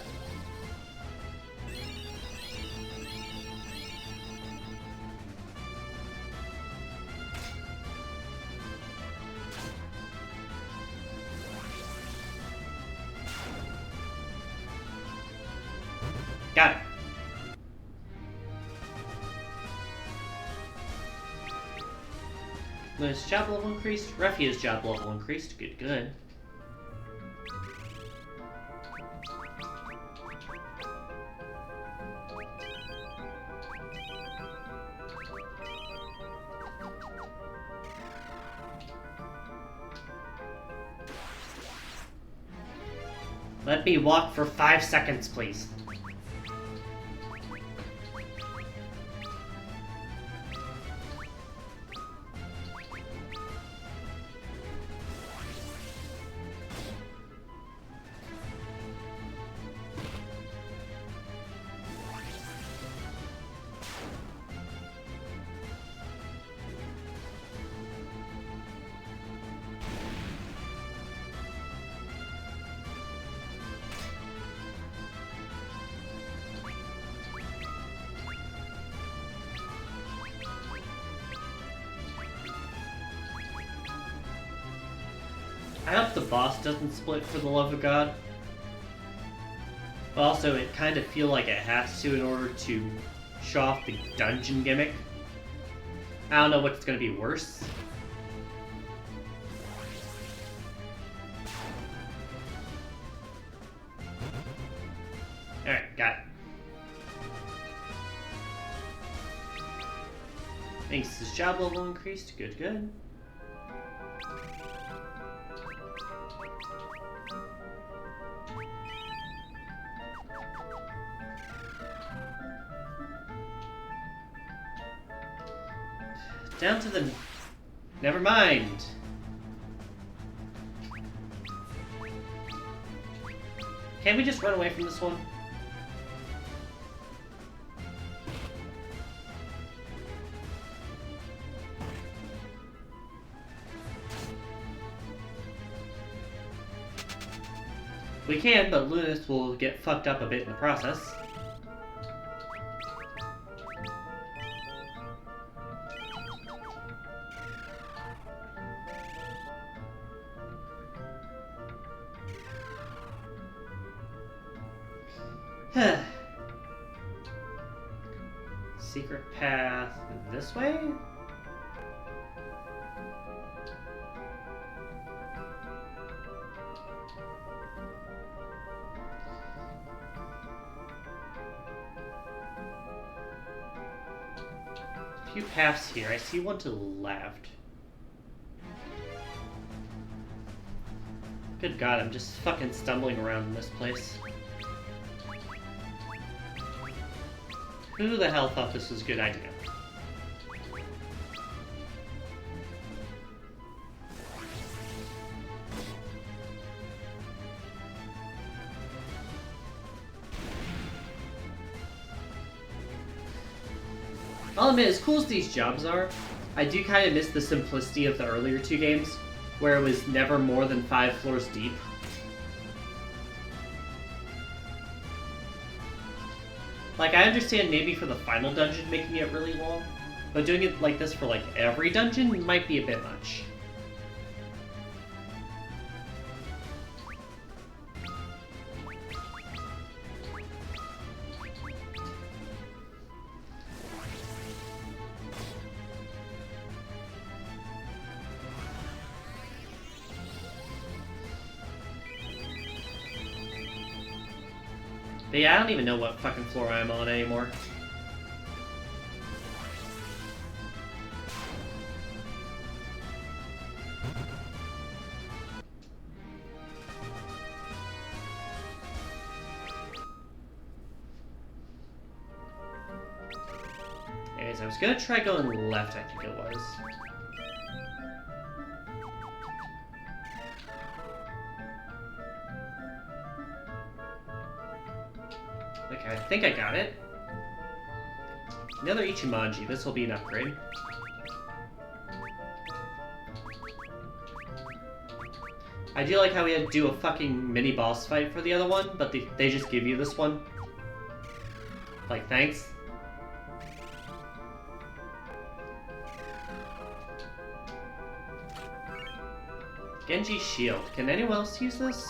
Got it. Luna's job level increased. Refia's job level increased. Good, good. Let me walk for 5 seconds, please. I hope the boss doesn't split for the love of God. But also, it kind of feels like it has to in order to show off the dungeon gimmick. I don't know what's going to be worse. Alright, got it. Thanks, his job level increased. Good, good. Down to the... Never mind. Can't we just run away from this one? We can, but Lunas will get fucked up a bit in the process. Secret path this way? A few paths here. I see one to the left. Good God, I'm just fucking stumbling around in this place. Who the hell thought this was a good idea? I'll admit, as cool as these jobs are, I do kind of miss the simplicity of the earlier two games, where it was never more than 5 floors deep. Like, I understand maybe for the final dungeon making it really long, but doing it like this for like every dungeon might be a bit much. But yeah, I don't even know what fucking floor I'm on anymore. Anyways, I was gonna try going left, I think it was. Okay, I think I got it. Another Ichimonji. This will be an upgrade. I do like how we had to do a fucking mini boss fight for the other one, but they just give you this one. Like, thanks. Genji's shield. Can anyone else use this?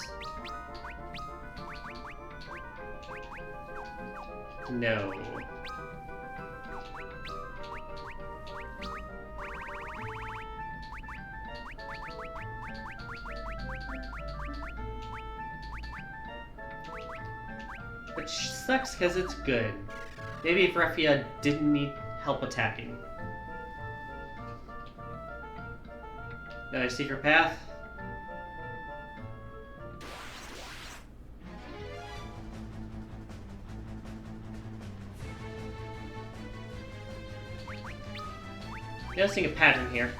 No. Which sucks because it's good. Maybe if Refia didn't need help attacking. Another secret path. Noticing a pattern here.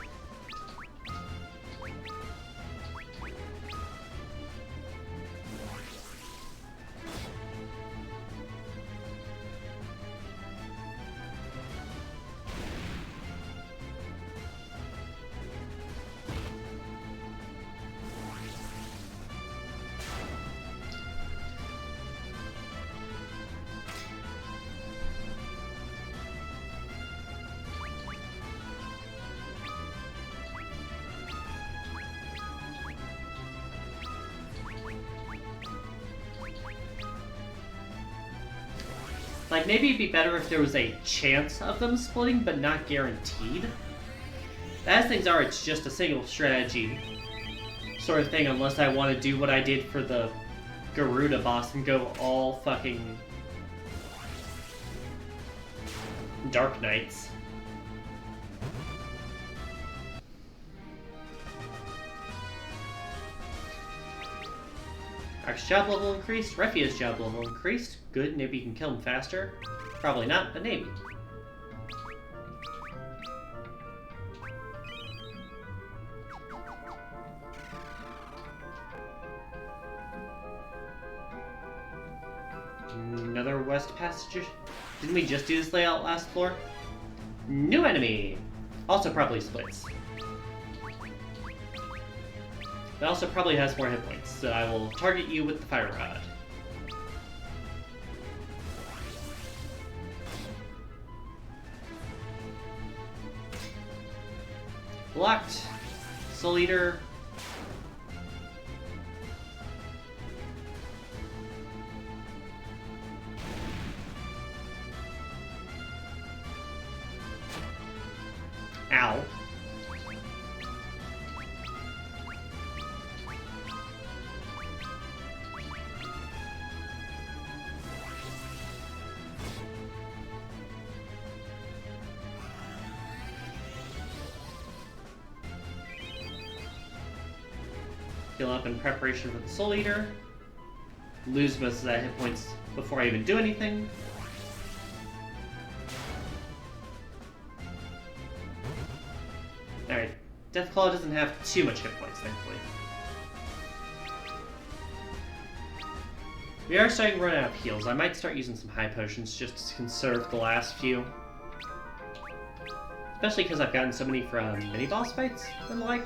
Like, maybe it'd be better if there was a chance of them splitting, but not guaranteed. As things are, it's just a single strategy sort of thing, unless I want to do what I did for the Garuda boss and go all fucking Dark Knights. Ark's job level increased, Refia's job level increased. Good, maybe you can kill him faster. Probably not, but maybe. Another west passage. Didn't we just do this layout last floor? New enemy! Also probably splits. It also probably has more hit points, so I will target you with the fire rod. Blocked. Soul Eater. Ow. Heal up in preparation for the Soul Eater. Lose most of that hit points before I even do anything. Alright, Deathclaw doesn't have too much hit points, thankfully. We are starting to run out of heals. I might start using some high potions just to conserve the last few. Especially because I've gotten so many from mini-boss fights and the like.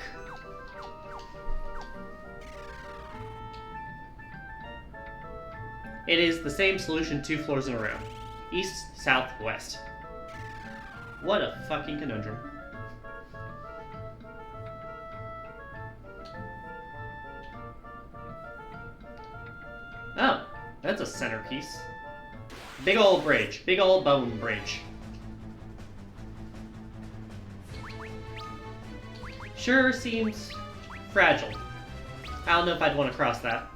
It is the same solution 2 floors in a row. East, south, west. What a fucking conundrum. Oh, that's a centerpiece. Big old bridge. Big old bone bridge. Sure seems fragile. I don't know if I'd want to cross that.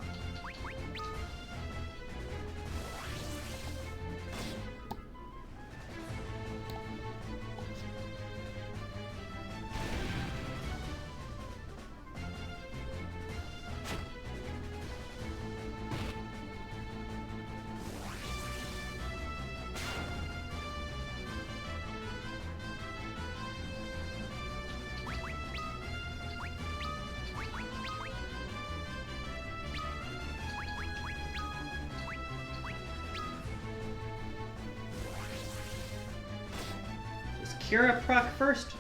Kira proc first?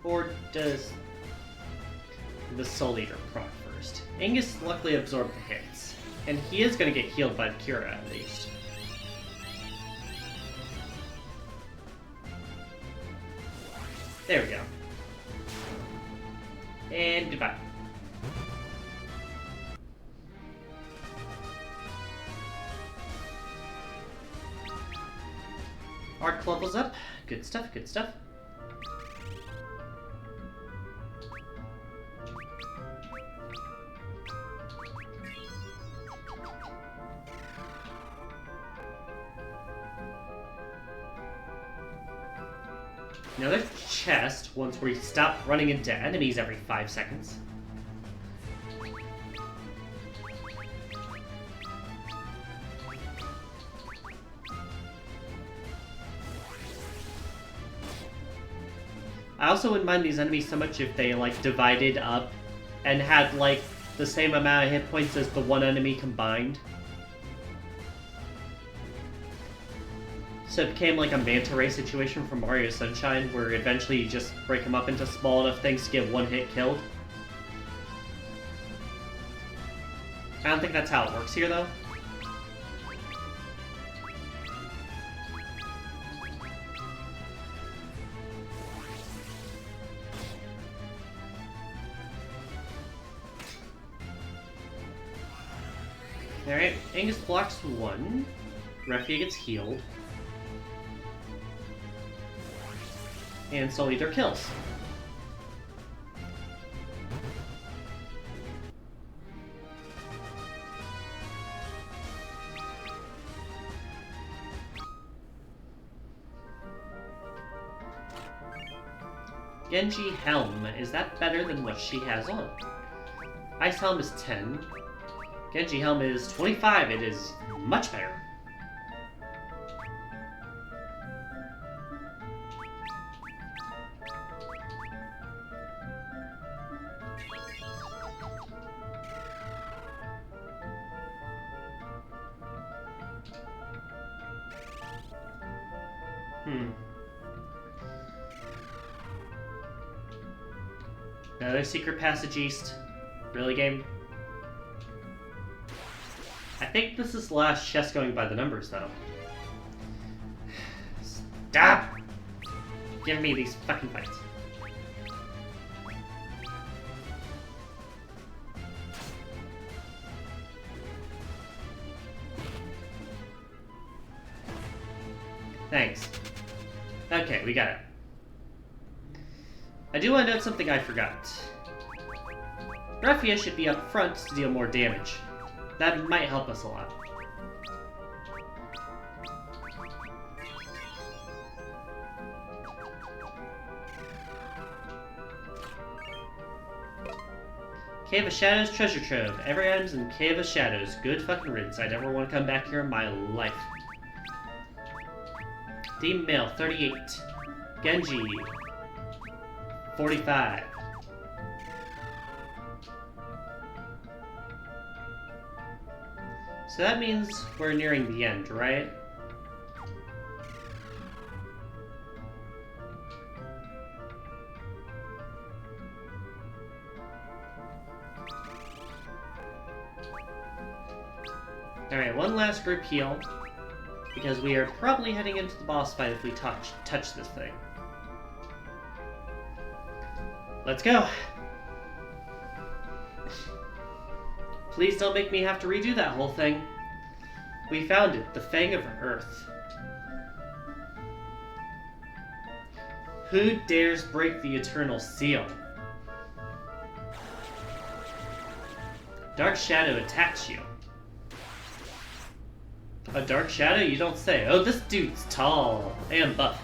Or does the Soul Eater proc first? Angus luckily absorbed the hits, and he is going to get healed by Kira at least. There we go. And goodbye. Arc levels up. Good stuff, good stuff. Another chest once we stop running into enemies every 5 seconds. I also wouldn't mind these enemies so much if they, like, divided up and had, like, the same amount of hit points as the one enemy combined. So it became like a manta ray situation from Mario Sunshine, where eventually you just break them up into small enough things to get one hit killed. I don't think that's how it works here, though. Alright, Angus blocks 1. Refia gets healed. And Soul Eater kills. Genji Helm. Is that better than what she has on? Ice Helm is 10. Genji Helm is 25. It is much better. Another secret passage east. Really, game? I think this is the last chest going by the numbers, though. Stop giving me these fucking fights. Thanks. Okay, we got it. I do want to note something I forgot. Refia should be up front to deal more damage. That might help us a lot. Cave of Shadows treasure trove. Every item's in Cave of Shadows. Good fucking riddance. I never want to come back here in my life. Demon Male, 38. Genji, 45. So that means we're nearing the end, right? Alright, one last group heal, because we are probably heading into the boss fight if we touch this thing. Let's go! Please don't make me have to redo that whole thing. We found it, the Fang of Earth. Who dares break the Eternal Seal? Dark Shadow attacks you. A Dark Shadow? You don't say. Oh, this dude's tall and buff.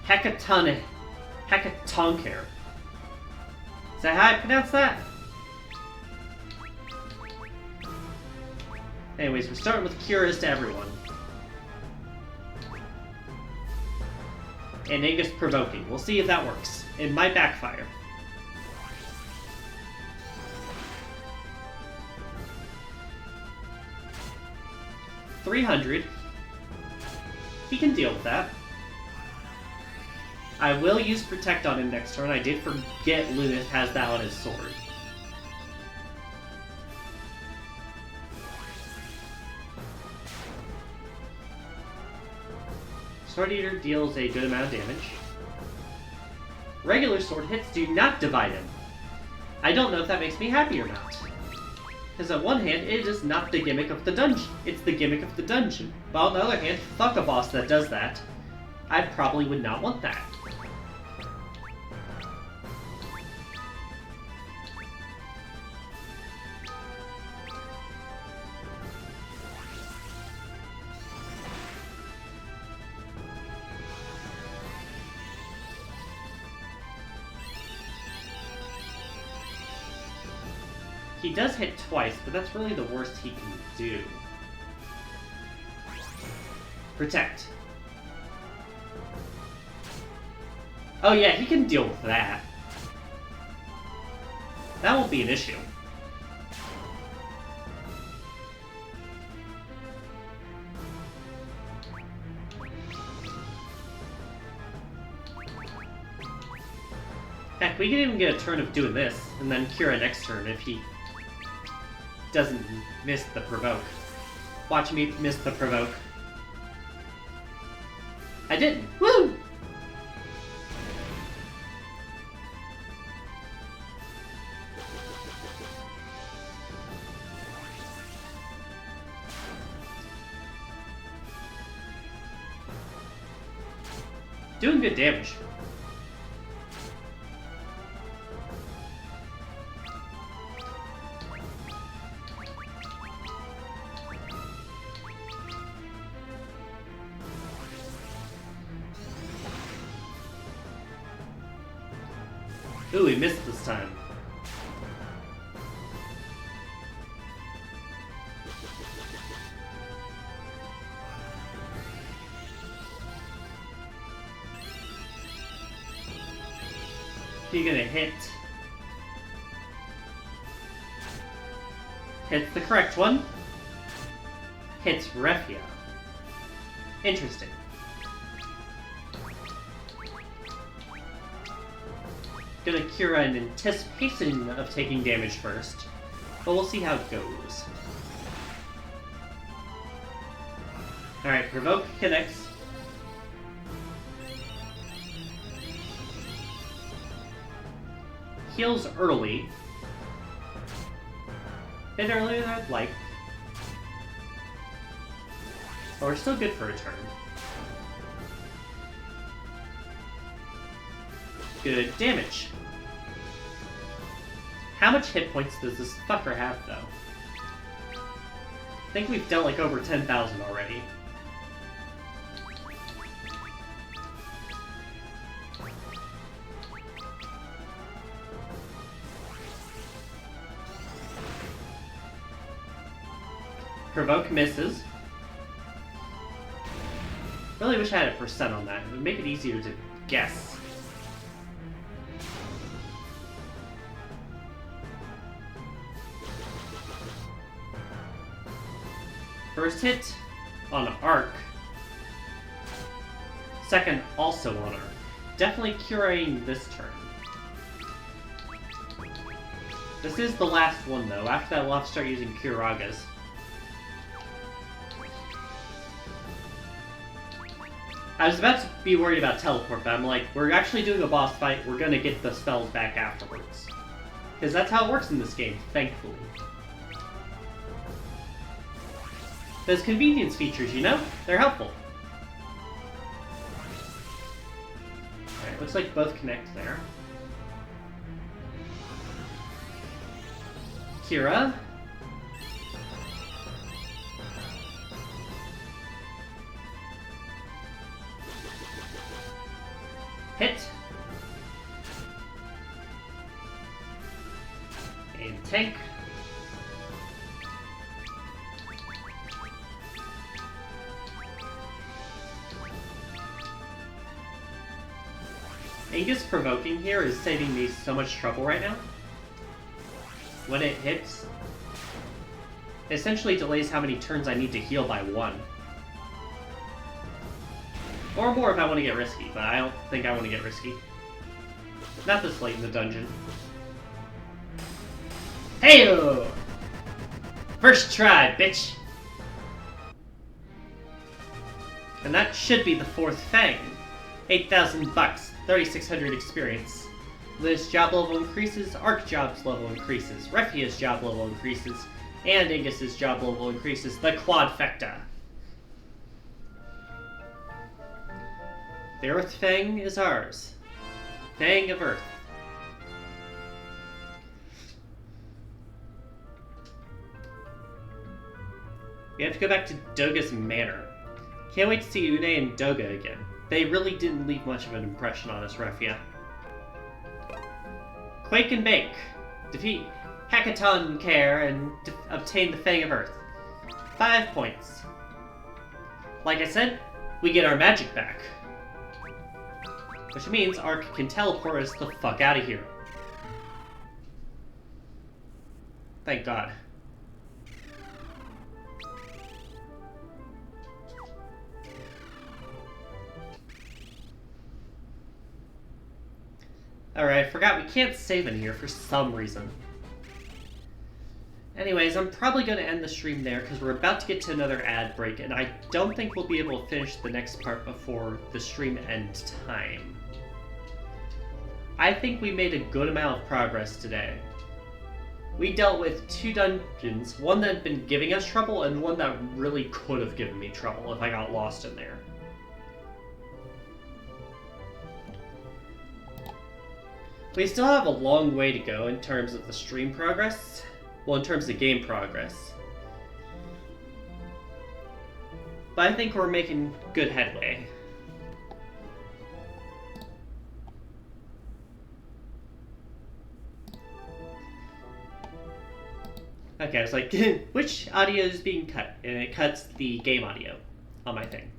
Hecatonker. Is that how I pronounce that? Anyways, we're starting with Cures to everyone. And Angus Provoking. We'll see if that works. It might backfire. $300. He can deal with that. I will use Protect on him next turn. I did forget Lunith has that on his sword. Sword Eater deals a good amount of damage. Regular sword hits do not divide him. I don't know if that makes me happy or not. Because on one hand, it is not the gimmick of the dungeon. It's the gimmick of the dungeon. But on the other hand, fuck a boss that does that. I probably would not want that. He does hit twice, but that's really the worst he can do. Protect. Oh yeah, he can deal with that. That won't be an issue. Heck, we can even get a turn of doing this, and then Kira next turn if he doesn't miss the provoke. Watch me miss the provoke. I didn't. Woo! Doing good damage. Ooh, we missed this time. You're gonna hit. Hits the correct one. Hits Refia. Interesting. Gonna cure in anticipation of taking damage first, but we'll see how it goes. Alright, Provoke connects. Heals early. Bit earlier than I'd like. But we're still good for a turn. Good damage. How much hit points does this fucker have, though? I think we've dealt like over 10,000 already. Provoke misses. Really wish I had a percent on that. It would make it easier to guess. First hit on arc. Second also on arc. Definitely curating this turn. This is the last one though. After that we'll have to start using Curagas. I was about to be worried about teleport, but I'm like, we're actually doing a boss fight, we're gonna get the spells back afterwards. Because that's how it works in this game, thankfully. Those convenience features, you know? They're helpful. Alright, looks like both connect there. Kira. Hit. And tank. Aegis provoking here is saving me so much trouble right now. When it hits, it essentially delays how many turns I need to heal by 1. Or more if I want to get risky, but I don't think I want to get risky. Not this late in the dungeon. Heyo! First try, bitch! And that should be the 4th Fang. 8,000 bucks, 3,600 experience. This job level increases, Arc job's level increases, Refia's job level increases, and Ingus's job level increases, the quadfecta. The Earth Fang is ours. Fang of Earth. We have to go back to Doga's Manor. Can't wait to see Une and Doga again. They really didn't leave much of an impression on us, Refia. Quake and Bake. Defeat Hackathon Care and obtain the Fang of Earth. 5 points. Like I said, we get our magic back. Which means Arc can teleport us the fuck out of here. Thank God. Alright, I forgot we can't save in here for some reason. Anyways, I'm probably going to end the stream there because we're about to get to another ad break, and I don't think we'll be able to finish the next part before the stream end time. I think we made a good amount of progress today. We dealt with 2 dungeons, one that had been giving us trouble, and one that really could have given me trouble if I got lost in there. We still have a long way to go in terms of the stream progress. Well, in terms of game progress. But I think we're making good headway. Okay, I was like, which audio is being cut? And it cuts the game audio on my thing.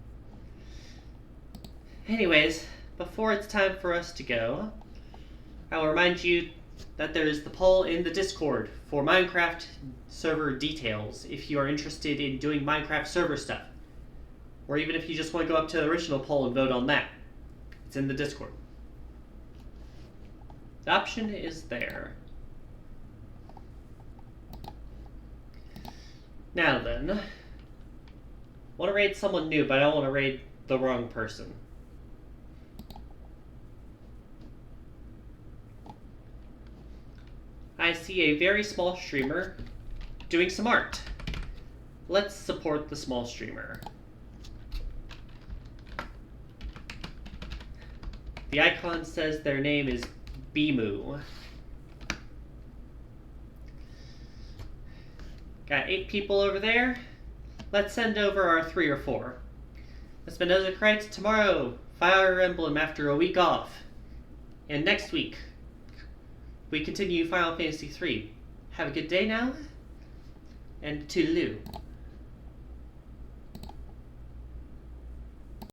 Anyways, before it's time for us to go, I will remind you that there is the poll in the Discord for Minecraft server details if you are interested in doing Minecraft server stuff. Or even if you just want to go up to the original poll and vote on that. It's in the Discord. The option is there. Now then, I want to raid someone new, but I don't want to raid the wrong person. I see a very small streamer doing some art. Let's support the small streamer. The icon says their name is Bimu. Got 8 people over there. Let's send over our 3 or 4. Espinosa Krites tomorrow. Fire Emblem after a week off. And next week, we continue Final Fantasy III. Have a good day now. And toodaloo.